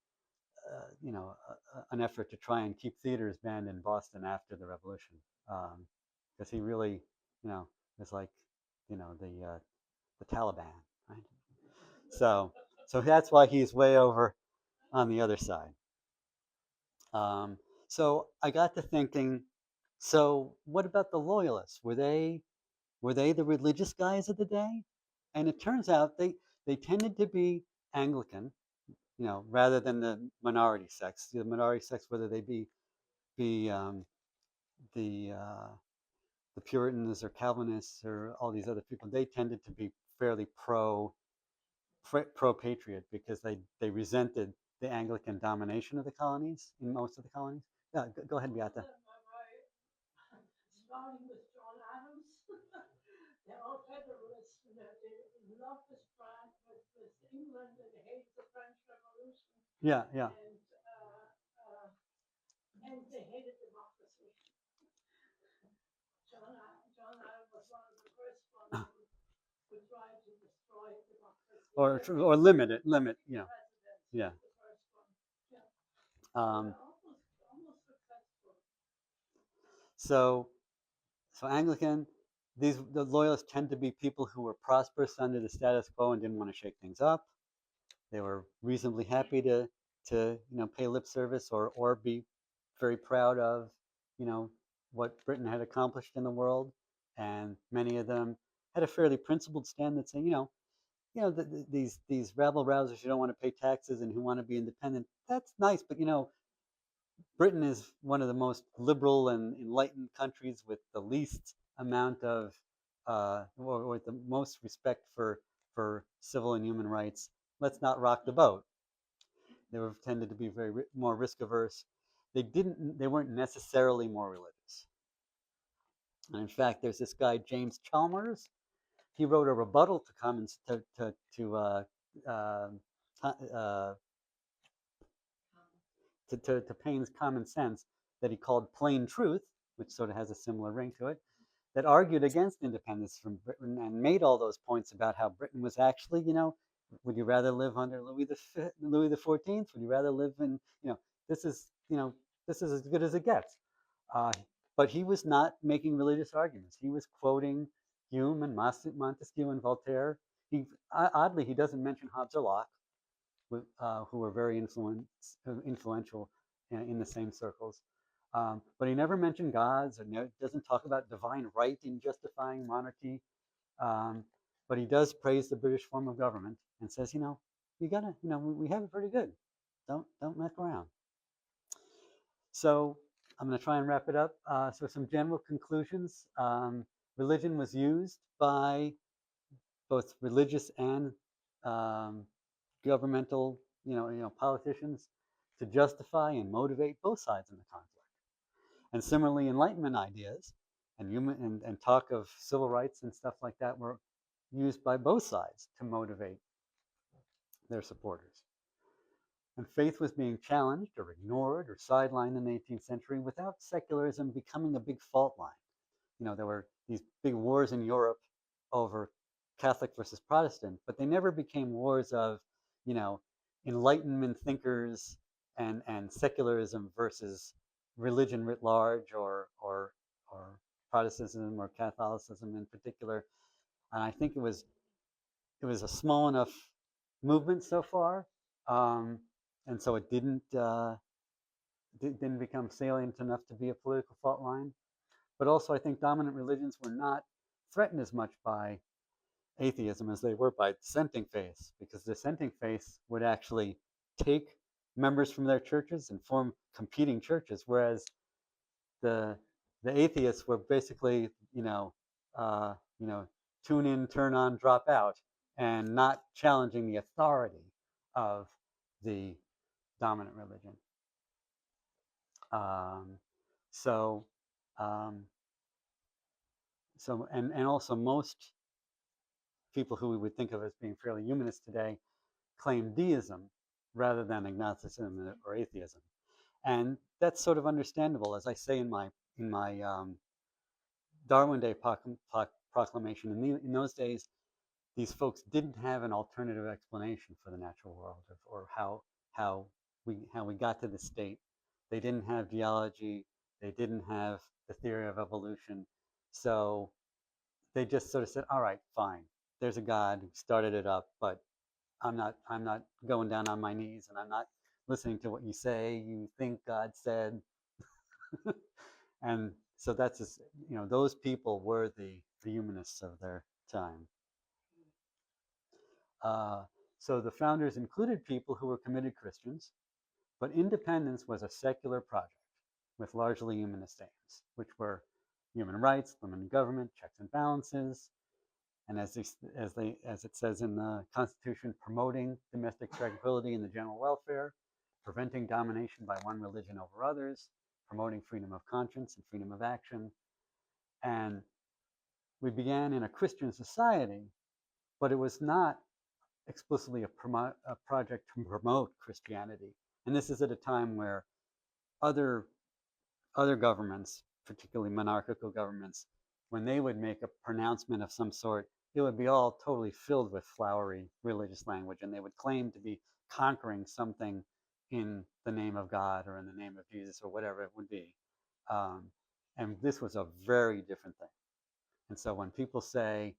effort to try and keep theaters banned in Boston after the revolution, because he really, was like, the Taliban, right? So, so that's why he's way over on the other side. Um, so I got to thinking, so what about the loyalists? Were they the religious guys of the day? And it turns out they tended to be Anglican, rather than the minority sects. The minority sects, whether they be the Puritans or Calvinists or all these other people, they tended to be fairly pro patriot because they resented the Anglican domination of the colonies in most of the colonies. Yeah, go ahead, Beata. Starting with John Adams, they're all federalists. They love this brand with England and they hate the French Revolution. Yeah, yeah. And they hated democracy. John Adams was one of the first ones who tried to destroy democracy. Or limit, yeah. The first one. Yeah. Almost successful. So Anglican, the loyalists tend to be people who were prosperous under the status quo and didn't want to shake things up. They were reasonably happy to pay lip service or be very proud of what Britain had accomplished in the world, and many of them had a fairly principled stand that saying these rabble rousers who don't want to pay taxes and who want to be independent, that's nice, but Britain is one of the most liberal and enlightened countries with the least amount of, or with the most respect for civil and human rights. Let's not rock the boat. They were tended to be more risk averse. They weren't necessarily more religious. And in fact, there's this guy James Chalmers. He wrote a rebuttal to comments uh, uh, to Paine's Common Sense, that he called Plain Truth, which sort of has a similar ring to it, that argued against independence from Britain and made all those points about how Britain was actually, would you rather live under Louis the 14th? Would you rather live in, this is, this is as good as it gets. Uh, but he was not making religious arguments. He was quoting Hume and Montesquieu and Voltaire. Oddly, he doesn't mention Hobbes or Locke, who were very influential in the same circles. But he never mentioned gods, or doesn't talk about divine right in justifying monarchy. Um, but he does praise the British form of government and says, you gotta, we have it pretty good. Don't mess around. So I'm going to try and wrap it up. So some general conclusions. Religion was used by both religious and um, governmental, politicians to justify and motivate both sides in the conflict. And similarly, Enlightenment ideas and talk of civil rights and stuff like that were used by both sides to motivate their supporters. And faith was being challenged or ignored or sidelined in the 18th century without secularism becoming a big fault line. There were these big wars in Europe over Catholic versus Protestant, but they never became wars of, you know, Enlightenment thinkers and secularism versus religion writ large or Protestantism or Catholicism in particular. And I think it was a small enough movement so far, um, and so it didn't become salient enough to be a political fault line. But also, I think dominant religions were not threatened as much by atheism as they were by dissenting faiths, because dissenting faiths would actually take members from their churches and form competing churches, whereas the the atheists were basically, uh, you know, tune in, turn on, drop out, and not challenging the authority of the dominant religion. Um, so, um, and also most people who we would think of as being fairly humanist today claim deism rather than agnosticism or atheism, and that's sort of understandable. As I say in my Darwin Day proclamation, in those days, these folks didn't have an alternative explanation for the natural world, or how we got to this state. They didn't have geology. They didn't have the theory of evolution. So they just sort of said, "All right, fine. There's a God who started it up, but I'm not going down on my knees, and I'm not listening to what you say. You think God said." And so that's just, those people were the humanists of their time. Uh, so the founders included people who were committed Christians, but independence was a secular project with largely humanist aims, which were human rights, limited government, checks and balances, and as it says in the Constitution, promoting domestic tranquility and the general welfare, preventing domination by one religion over others, promoting freedom of conscience and freedom of action. And we began in a Christian society, but it was not explicitly a project to promote Christianity. And this is at a time where other other governments, particularly monarchical governments, when they would make a pronouncement of some sort, it would be all totally filled with flowery religious language, and they would claim to be conquering something in the name of God or in the name of Jesus or whatever it would be. Um, and this was a very different thing. And so when people say,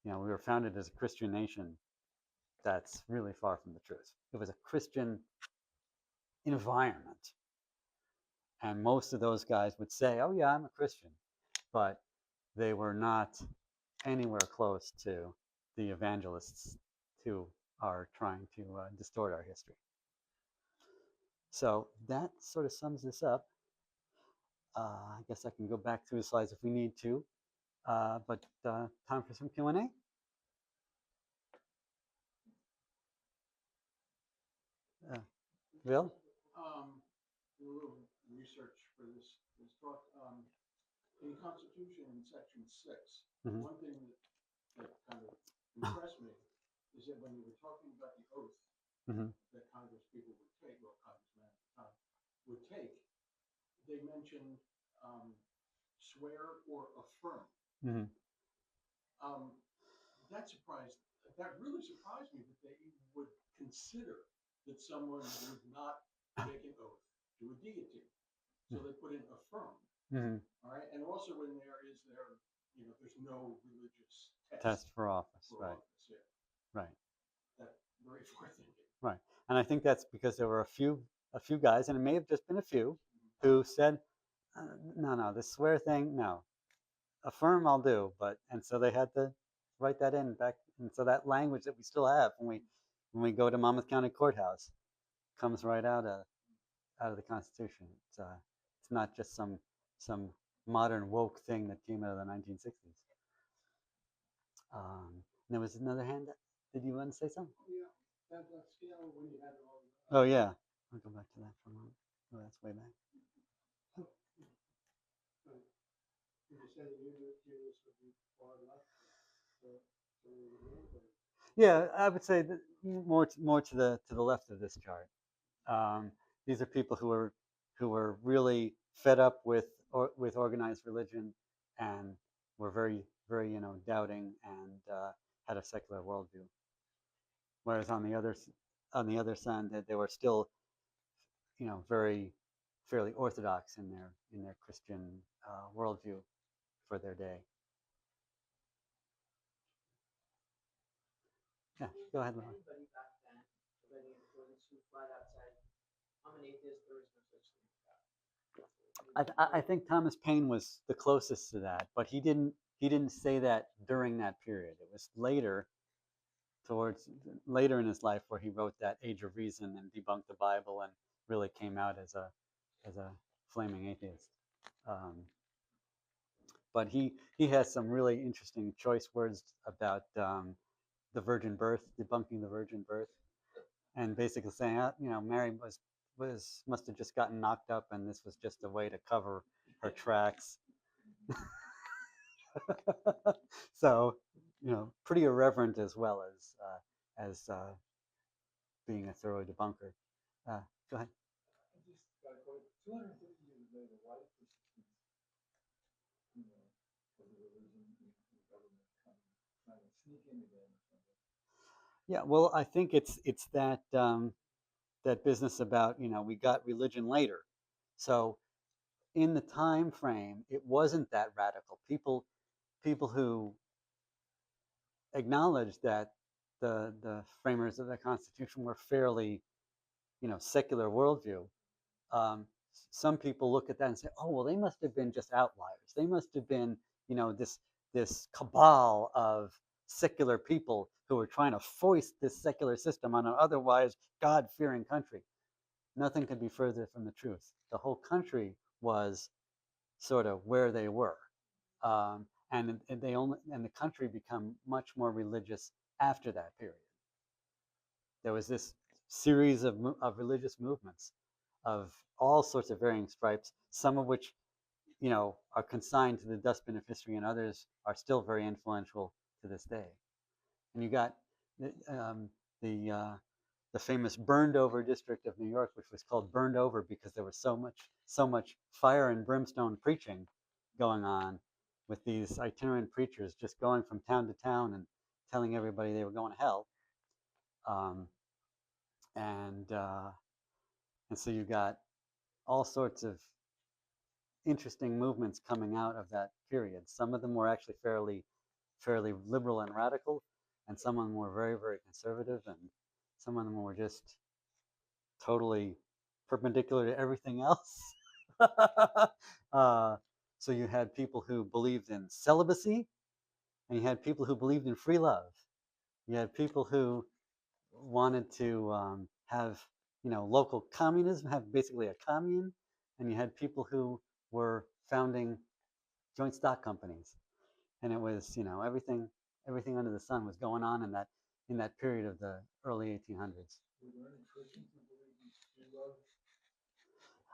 we were founded as a Christian nation, that's really far from the truth. It was a Christian environment. And most of those guys would say, "Oh, yeah, I'm a Christian." But they were not anywhere close to the evangelists who are trying to distort our history. So that sort of sums this up. I guess I can go back through the slides if we need to. But time for some Q&A? Bill? A little research for this talk. In the Constitution, in Section 6, one thing that kind of impressed me is that when they were talking about the oath that Congress people would take, or congressmen at the time would take, they mentioned swear or affirm. That surprised, that really surprised me that they would consider that someone would not make an oath to a deity. So they put in affirm. All right. And also in there's no religious Test for office, for right? office. Yeah. Right. That very far thinking. Right. And I think that's because there were a few guys, and it may have just been a few, who said, no, this swear thing, no. Affirm I'll do, and so they had to write that in back, and so that language that we still have when we go to Monmouth County Courthouse comes right out of the Constitution. It's not just some modern woke thing that came out of the 1960s. there was another hand. Did you want to say something? Oh, yeah, that scale when you had all. Oh yeah. I'll go back to that for a moment. Oh, that's way back. Did you say that Humanist would be far left? Yeah, I would say that more to the left of this chart. These are people who were really fed up with organized religion and were very doubting and had a secular worldview. Whereas on the other side, that they were still very fairly orthodox in their Christian worldview for their day. Yeah, go ahead, Laura. I think Thomas Paine was the closest to that, but he didn't say that during that period. It was later in his life where he wrote that Age of Reason and debunked the Bible and really came out as a flaming atheist. But he has some really interesting choice words about the virgin birth, debunking the virgin birth, and basically saying, Mary must have just gotten knocked up, and this was just a way to cover her tracks. So, pretty irreverent as well as being a thorough debunker. Go ahead. 250 years later, why the persistence, of the religion and the government trying to sneak in again or something? Yeah, well, I think it's that that business about we got religion later, so in the time frame it wasn't that radical. People who acknowledged that the framers of the Constitution were fairly secular worldview. Um, some people look at that and say, oh well, they must have been just outliers. They must have been this cabal of secular people who were trying to foist this secular system on an otherwise God-fearing country. Nothing could be further from the truth. The whole country was sort of where they were, and the country become much more religious after that period. There was this series of religious movements of all sorts of varying stripes, some of which are consigned to the dustbin of history, and others are still very influential to this day. And you got the the famous burned over district of New York, which was called burned over because there was so much fire and brimstone preaching going on, with these itinerant preachers just going from town to town and telling everybody they were going to hell. Um, and so you got all sorts of interesting movements coming out of that period. Some of them were actually fairly liberal and radical, and some of them were very conservative, and some of them were just totally perpendicular to everything else. So you had people who believed in celibacy, and you had people who believed in free love. You had people who wanted to have local communism, have basically a commune, and you had people who were founding joint stock companies, and it was everything under the sun was going on in that period of the early 1800s. Were there any Christians who believed in free love?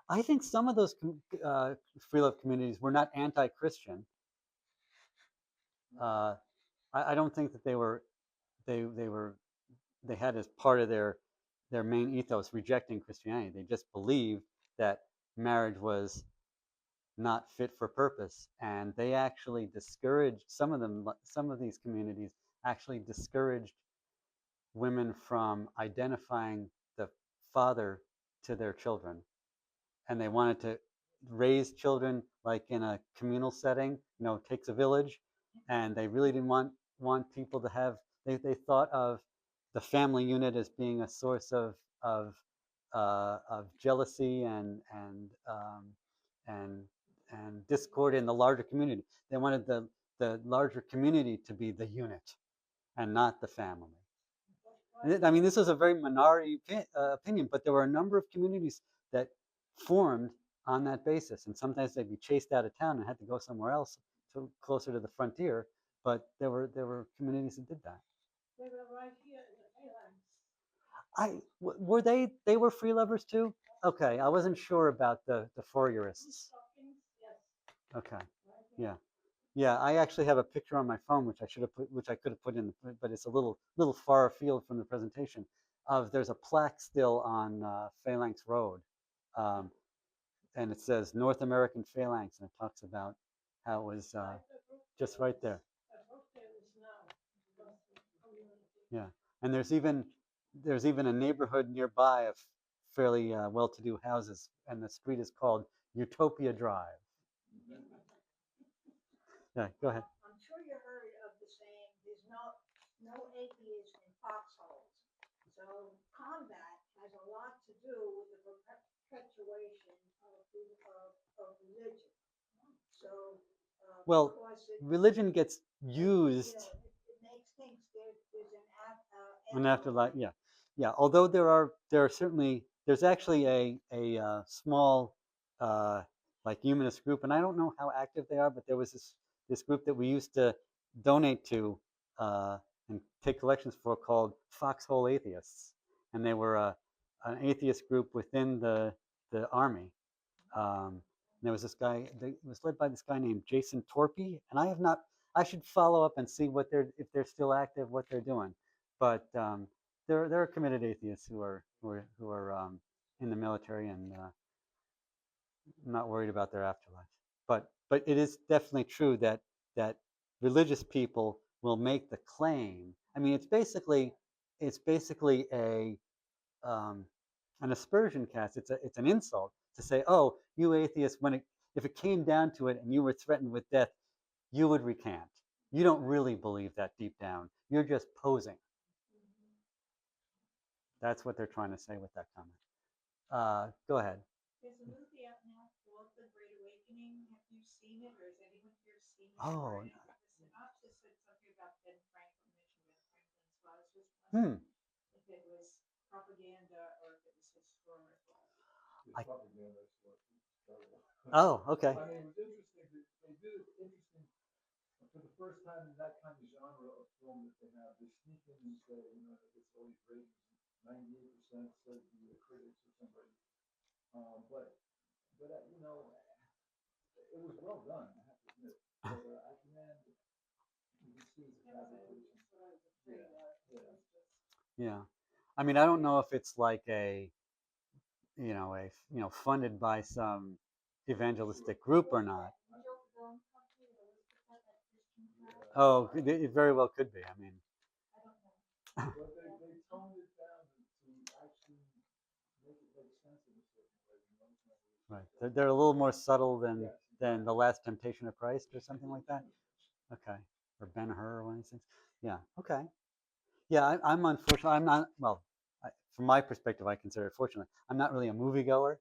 I think some of those free love communities were not anti-Christian. I don't think that they had as part of their main ethos rejecting Christianity. They just believed that marriage was not fit for purpose, and they actually discouraged some of these communities actually discouraged women from identifying the father to their children, and they wanted to raise children like in a communal setting. It takes a village, and they really didn't want people to have. They thought of the family unit as being a source of jealousy and and discord in the larger community. They wanted the larger community to be the unit and not the family. I mean, this was a very minority opinion, but there were a number of communities that formed on that basis, and sometimes they'd be chased out of town and had to go somewhere else, closer to the frontier. But there were communities that did that. They were right here in the phalanx. Were they were free lovers too? Okay, I wasn't sure about the Fourierists. Yes. Okay, Right here. yeah, yeah. I actually have a picture on my phone which I could have put in, but it's a little far afield from the presentation. There's a plaque still on Phalanx Road, um, and it says North American Phalanx, and it talks about how it was just right there. Yeah, and there's even a neighborhood nearby of fairly well-to-do houses, and the street is called Utopia Drive. Yeah, go ahead. I'm sure you heard of the saying, there's no atheist in foxholes. So combat has a lot to do with the perpetuation of religion. So, well, religion gets used. It makes things there's an afterlife. Yeah, yeah. Although there are certainly there's actually a small like humanist group, and I don't know how active they are, but there was this group that we used to donate to uh, and take collections for called Foxhole Atheists, and they were an atheist group within the army. There was this guy. It was led by this guy named Jason Torpy, and I have not. I should follow up and see what if they're still active, what they're doing. But there are committed atheists who are in the military and not worried about their afterlife. But it is definitely true that religious people will make the claim. I mean, it's basically um, an aspersion cast. It's an insult to say, "Oh, you atheists, if it came down to it and you were threatened with death, you would recant. You don't really believe that deep down. You're just posing." That's what they're trying to say with that comment. Go ahead. There's a movie out now called The Great Awakening. Have you seen it, or has anyone here seen it? Oh. The synopsis said something about Ben Franklin, mentioned Ben Franklin as well. I was just wondering if it was propaganda or if it was historical. It's propaganda. Oh, okay. I mean, it was interesting. They did it interesting for the first time in that kind of genre of film that they have. They sneak in and say, it gets all these ratings. 98% said the critics or somebody. But it was well done, I have to admit. But man, you can see it's a fabrication. Yeah. I mean, I don't know if it's like funded by some evangelistic group or not. Oh, it very well could be. I mean, but they toned it down to actually make it make sense in a certain way. Right. They're a little more subtle than the Last Temptation of Christ or something like that. Okay. Or Ben Hur or one of these things. Yeah. Okay. Yeah, I'm unfortunately I'm not well. From my perspective, I consider it fortunate. I'm not really a moviegoer.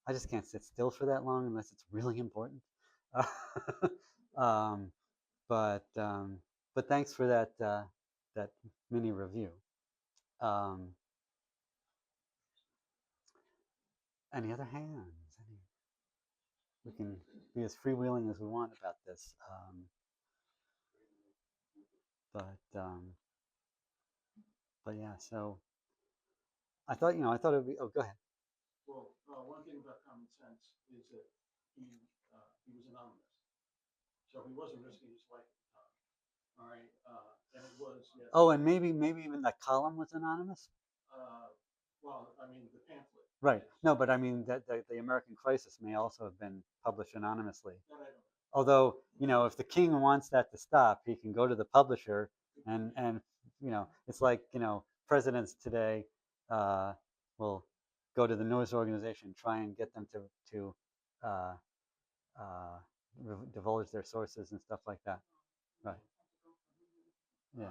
I just can't sit still for that long unless it's really important. um, but um, but thanks for that mini review. Um, any other hands? We can be as freewheeling as we want about this. But yeah, so I thought it would be. Oh, go ahead. Well, one thing about common sense is that he was anonymous, so he wasn't risking his life at the time. All right, and it was yes. Oh, and maybe even that column was anonymous. Well, I mean the pamphlet. Right. Yes. No, but I mean that the American Crisis may also have been published anonymously. That I don't know. Although, if the king wants that to stop, he can go to the publisher and it's like, presidents today will go to the news organization, try and get them to uh, uh, divulge their sources and stuff like that. Right. Yeah.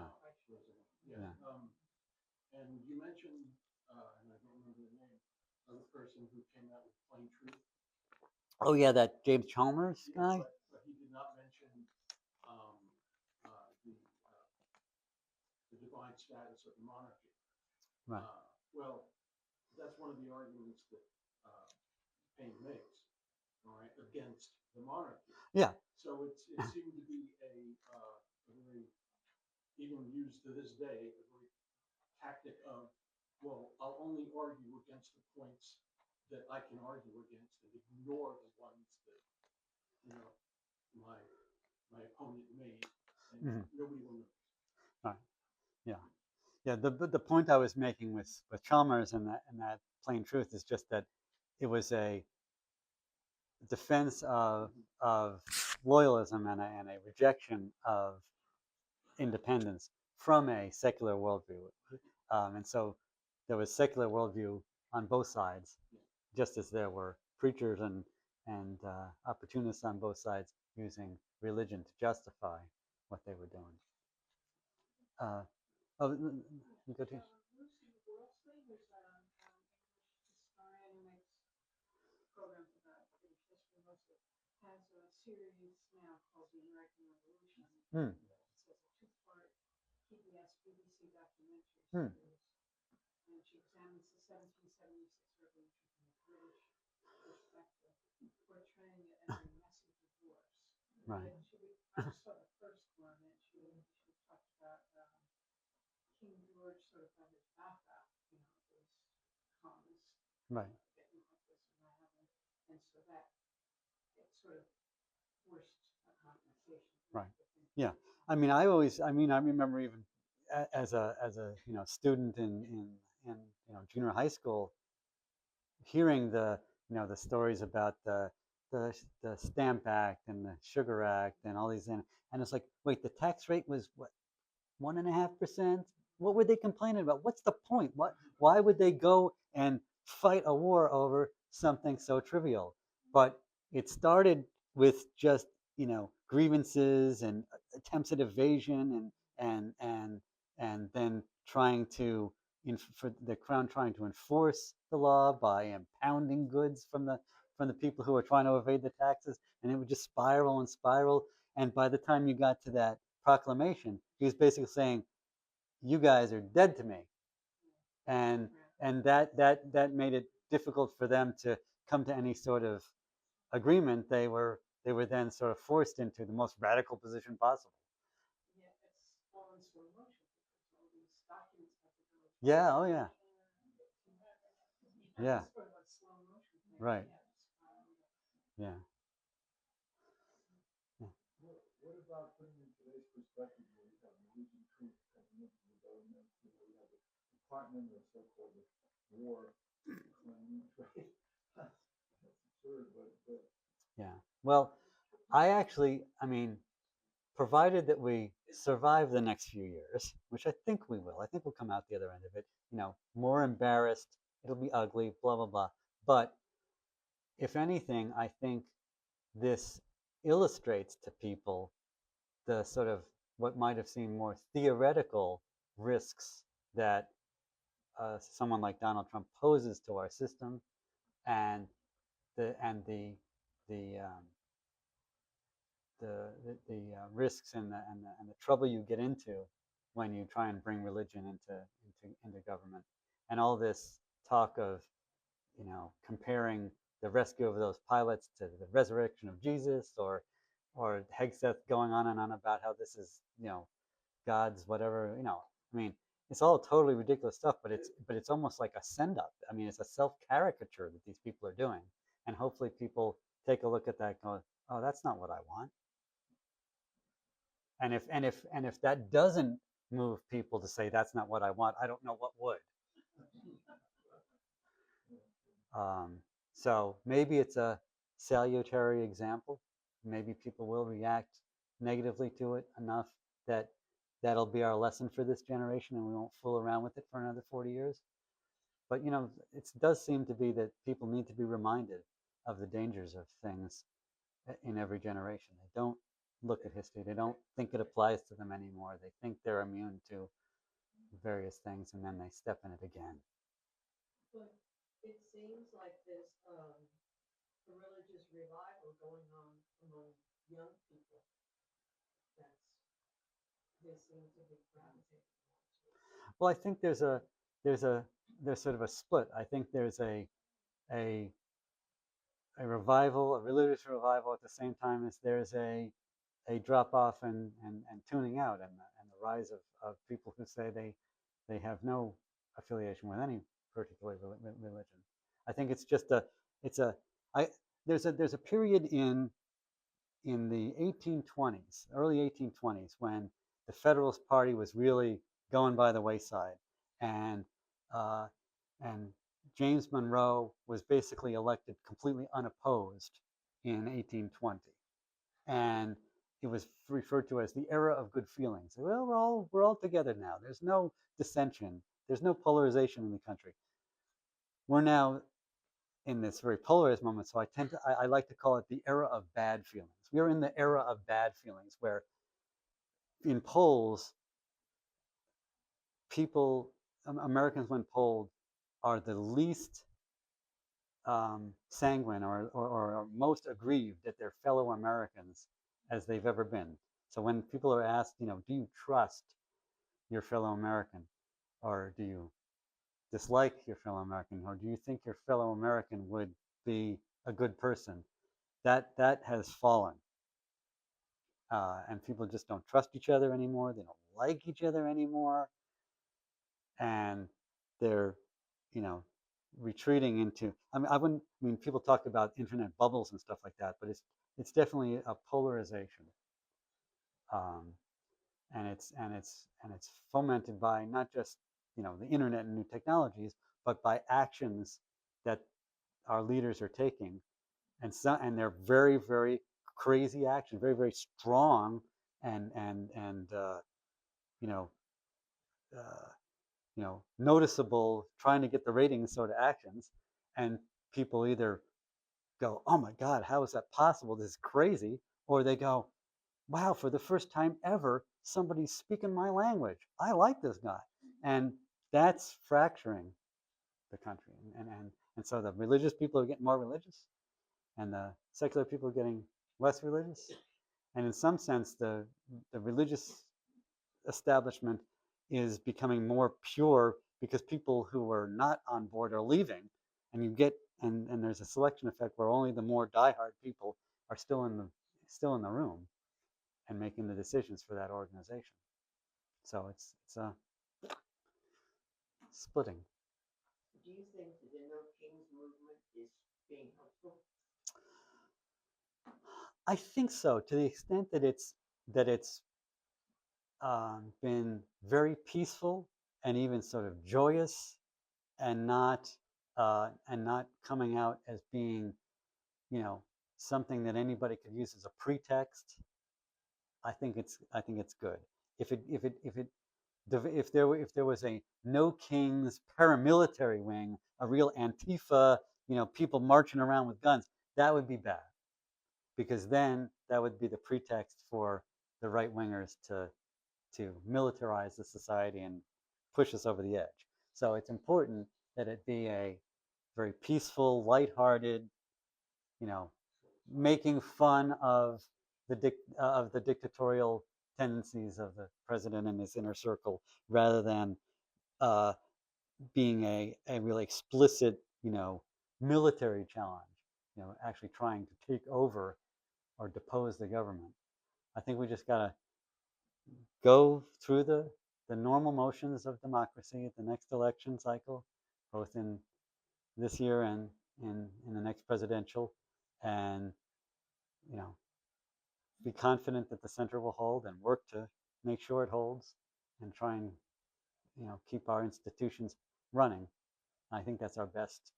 Yeah. And you mentioned, and I don't remember the name of the person who came out with Plain Truth. Oh yeah, that James Chalmers guy. But he did not mention um, the divine status of the monarchy. Right. Well, that's one of the arguments that Paine makes, all right, against the monarchy. Yeah. So it seemed to be a very even used to this day, a very tactic of, well, I'll only argue against the points that I can argue against and ignore the ones that, you know, my opponent made, and nobody will know. Right. Yeah. Yeah. The point I was making with Chalmers and that plain truth is just that it was a defense of loyalism and a rejection of independence from a secular worldview. And so there was secular worldview on both sides, just as there were preachers and opportunists on both sides using religion to justify what they were doing. Oh, you go to. Lucy Wilson, who's an English historian who makes programs about British history mostly, has a series now called The American Revolution. It's a two-part PBS BBC documentary series, and she examines the 1776 revolution from a British perspective, portraying it as a messy divorce. Right. I just saw the first one, and she talked about King George sort of had his back up, you know, his colonists Right. getting like this and that happened, and so that it sort of forced a conversation. Right. Yeah. I mean, I remember even as a student in junior high school, hearing the stories about the Stamp Act and the Sugar Act and all these, and it's like, wait, the tax rate was what, 1.5%? What were they complaining about? What's the point? Why would they go and fight a war over something so trivial? But it started with just grievances and attempts at evasion and then trying to for the crown trying to enforce the law by impounding goods from the people who were trying to evade the taxes, and it would just spiral and spiral. And by the time you got to that proclamation, he was basically saying, "You guys are dead to me," and that made it difficult for them to come to any sort of agreement. They were then sort of forced into the most radical position possible. Yeah, it's all in slow motion because all these documents have to go. Yeah. Oh yeah. Yeah. It's sort of a slow motion thing. Right. Yeah. What about putting in today's perspective where you have Norwegian troops coming into the government, you have the Department of so-called war claims, right? That's absurd, but Yeah. Well, I mean, provided that we survive the next few years, which I think we will. I think we'll come out the other end of it, more embarrassed. It'll be ugly, blah, blah, blah. But if anything, I think this illustrates to people the sort of what might have seemed more theoretical risks that someone like Donald Trump poses to our system, and the risks and the trouble you get into when you try and bring religion into government, and all this talk of comparing the rescue of those pilots to the resurrection of Jesus, or Hegseth going on and on about how this is God's whatever. I mean, it's all totally ridiculous stuff, but it's almost like a send up. I mean, it's a self caricature that these people are doing, and hopefully people take a look at that and go, oh, that's not what I want. And if that doesn't move people to say that's not what I want, I don't know what would. So maybe it's a salutary example. Maybe people will react negatively to it enough that that'll be our lesson for this generation, and we won't fool around with it for another 40 years. But it does seem to be that people need to be reminded of the dangers of things in every generation. They don't look at history. They don't think it applies to them anymore. They think they're immune to various things, and then they step in it again. But it seems like there's a religious revival going on among young people. They seem to be gravitating towards. Well, I think there's sort of a split. I think there's a revival, a religious revival, at the same time as there's a drop off and tuning out, and the rise of people who say they have no affiliation with any particular religion. I think it's just it's a I there's a period in the 1820s, early 1820s, when the Federalist Party was really going by the wayside, and uh, and James Monroe was basically elected completely unopposed in 1820, and it was referred to as the era of good feelings. Well, we're all together now. There's no dissension. There's no polarization in the country. We're now in this very polarized moment. So I like to call it the era of bad feelings. We're in the era of bad feelings where in polls, people, Americans when polled, are the least sanguine or most aggrieved at their fellow Americans as they've ever been. So when people are asked, do you trust your fellow American, or do you dislike your fellow American, or do you think your fellow American would be a good person? That has fallen, and people just don't trust each other anymore. They don't like each other anymore, and they're, you know, retreating into. I mean, I wouldn't. I mean, people talk about internet bubbles and stuff like that, but it's definitely a polarization, um, and it's fomented by not just the internet and new technologies, but by actions that our leaders are taking, and they're very, very crazy action, very, very strong, and you know uh, noticeable, trying to get the ratings sort of actions, and people either go, "Oh my God, how is that possible? This is crazy," or they go, "Wow, for the first time ever, somebody's speaking my language. I like this guy," and that's fracturing the country, and so the religious people are getting more religious, and the secular people are getting less religious. And in some sense, the religious establishment is becoming more pure because people who are not on board are leaving, and and there's a selection effect where only the more diehard people are still in the room and making the decisions for that organization. So it's a splitting. Do you think the No Kings movement is being helpful? I think so, to the extent that it's been very peaceful and even sort of joyous, and not coming out as being, you know, something that anybody could use as a pretext. I think it's good. If there was a No Kings paramilitary wing, a real Antifa, people marching around with guns, that would be bad, because then that would be the pretext for the right wingers to militarize the society and push us over the edge. So it's important that it be a very peaceful, lighthearted, you know, making fun of the dictatorial tendencies of the president and his inner circle, rather than uh, being a really explicit, military challenge. Actually trying to take over or depose the government. I think we just gotta go through the normal motions of democracy at the next election cycle, both in this year and in the next presidential, and you know be confident that the center will hold, and work to make sure it holds, and try and keep our institutions running. I think that's our best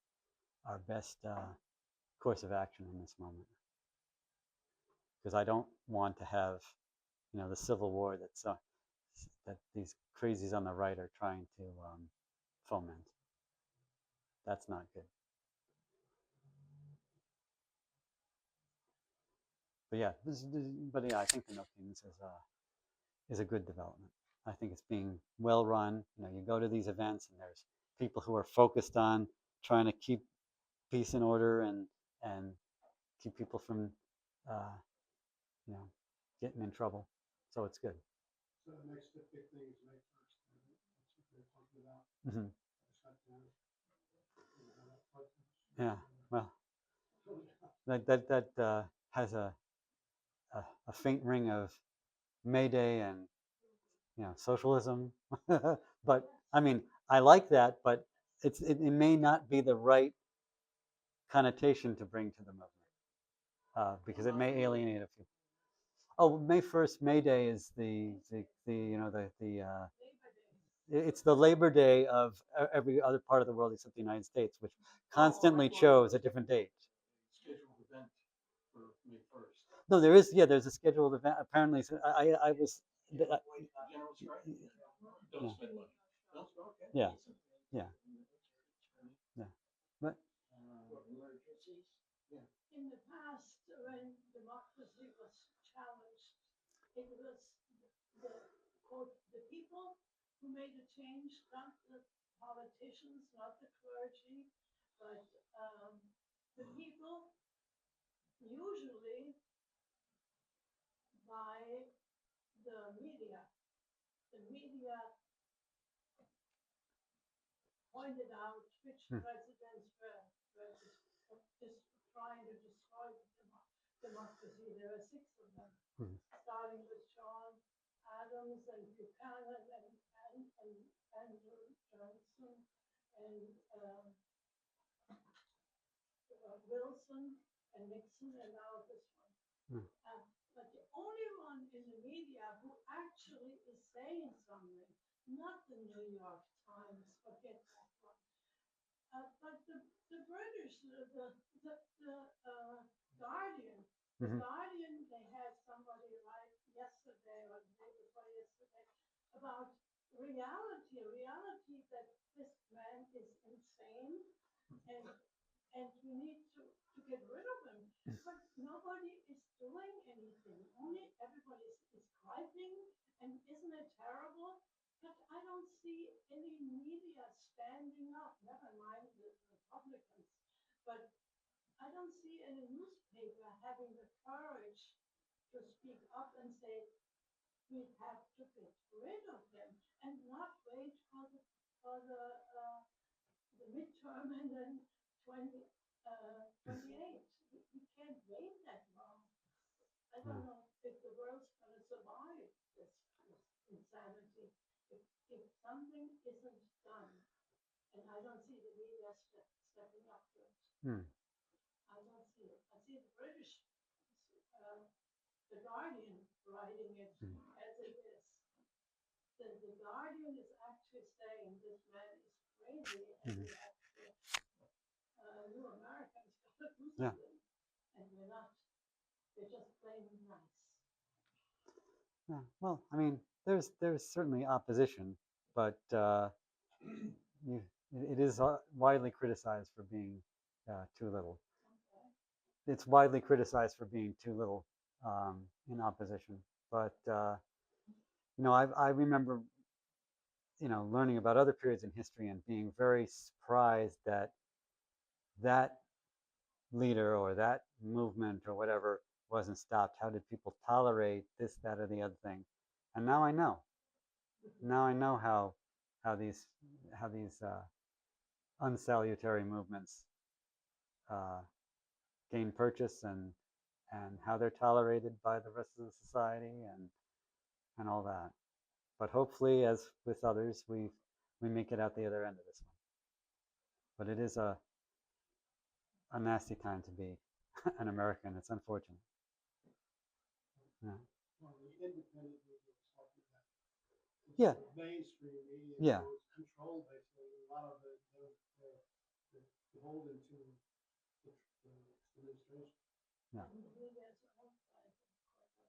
course of action in this moment, because I don't want to have the civil war that these crazies on the right are trying to foment. That's not good. But yeah, I think the No Kings is a good development. I think it's being well run. You go to these events and there's people who are focused on trying to keep peace and order, and keep people from uh, you know getting in trouble. So it's good. So the next big thing is May 1st. That's what they're talking about. Hmm. Shutdown. Yeah. Well, that has a faint ring of May Day and socialism. But I mean, I like that, but it may not be the right connotation to bring to the movement because it may alienate a few. Oh, May 1st, May Day is it's the Labor Day of every other part of the world except the United States, which constantly chose a different date. Scheduled event for May 1st. No, there's a scheduled event. Apparently, I was. General strike? Yeah. Don't spend money. Don't spend, okay. Yeah. Yeah. Yeah. But Emergencies? Yeah. In the past, when democracy was challenged, it was the, quote, the people who made a change, not the politicians, not the clergy, but the people, usually by the media. The media pointed out which presidents were just trying to destroy democracy. There were 6 of them, starting with John Adams and Buchanan and Andrew Johnson and Wilson and Nixon, and now this one. But the only one in the media who actually is saying something, not the New York Times, forget that one. But the British, the Guardian, the Guardian, they had somebody write yesterday or the day before yesterday about reality that this man is insane and we need to get rid of him. But nobody is doing anything. Only everybody is griping, and isn't it terrible? But I don't see any media standing up, never mind the Republicans, but I don't see any newspaper having the courage to speak up and say, we have to get rid of them and not wait for the midterm and then 28. We can't wait that long. I don't know if the world's going to survive this insanity. If something isn't done, and I don't see the media stepping up to it. I don't see it. I see the British, the Guardian writing it as it is. The Guardian is actually saying this man is crazy and we have to, you Americans got to do something. And we're not. They're just plain nice. Yeah. Well, I mean, there's certainly opposition, but it is widely criticized for being too little. It's widely criticized for being too little in opposition. But I remember learning about other periods in history and being very surprised that that leader or that movement or whatever wasn't stopped. How did people tolerate this, that, or the other thing? And now I know. Now I know how these unsalutary movements gain purchase and how they're tolerated by the rest of the society and all that. But hopefully, as with others, we make it out the other end of this one. But it is a nasty time to be an American. It's unfortunate. Yeah. Well, the independent media was talking about. Yeah. Mainstream media. Yeah. Was controlled basically. A lot of it beholden to the administration. Yeah.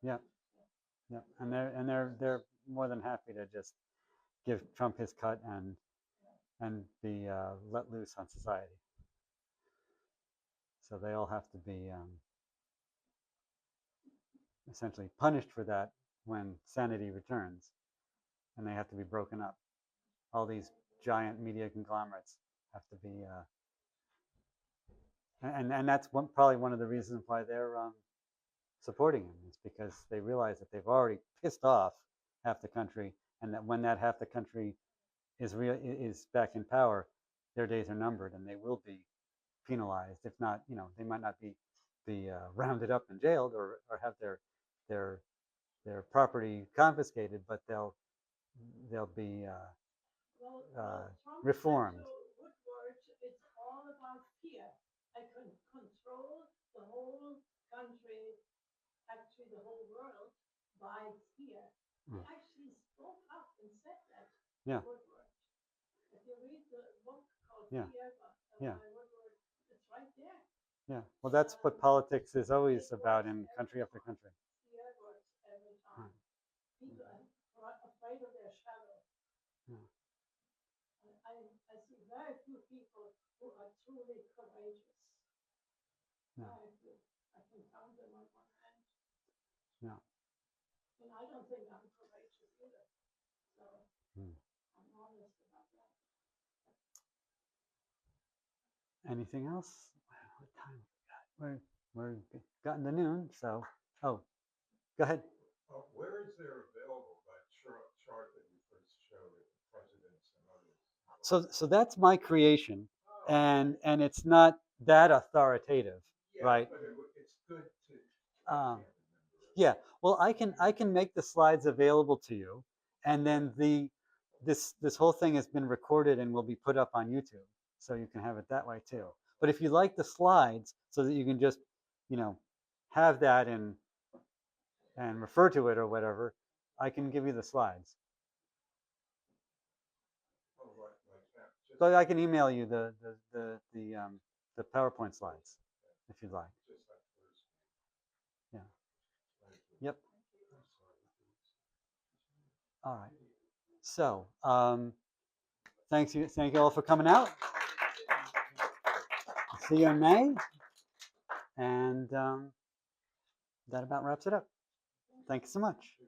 Yeah. Yeah. And they're more than happy to just give Trump his cut and be let loose on society. So they all have to be essentially punished for that when sanity returns, and they have to be broken up. All these giant media conglomerates have to be, and that's probably one of the reasons why they're supporting him. Is because they realize that they've already pissed off half the country, and that when that half the country is back in power, their days are numbered, and they will be penalized. If not, they might not be rounded up and jailed or have their property confiscated, but they'll there'll be Trump reforms. said to Woodward, it's all about fear. I can control the whole country, actually the whole world, by fear. He actually spoke up and said that Yeah. to Woodward. If you read the book called Yeah. Fear Yeah. by Woodward, it's right there. Yeah. Well, that's what politics is always about in country after country. Fear works every time. People are afraid of their shadow. Yeah. I see very few people who are truly courageous. Yeah. Very few. I can count them on one hand. Yeah. And I don't think I'm courageous either. So I'm honest about that. Anything else? What time? We're gotten to noon, so go ahead. Where is there available that chart that you first showed of the presidents and others? So that's my creation, and it's not that authoritative, right? But it's good to. Yeah. Well, I can make the slides available to you, and then this whole thing has been recorded and will be put up on YouTube, so you can have it that way too. But if you like the slides, so that you can just, have that and refer to it or whatever, I can give you the slides. Oh, right, like that. So I can email you the PowerPoint slides if you'd like. Just like first. Yeah. Yep. All right. So thank you all for coming out. See you in May, and that about wraps it up. Thank you so much.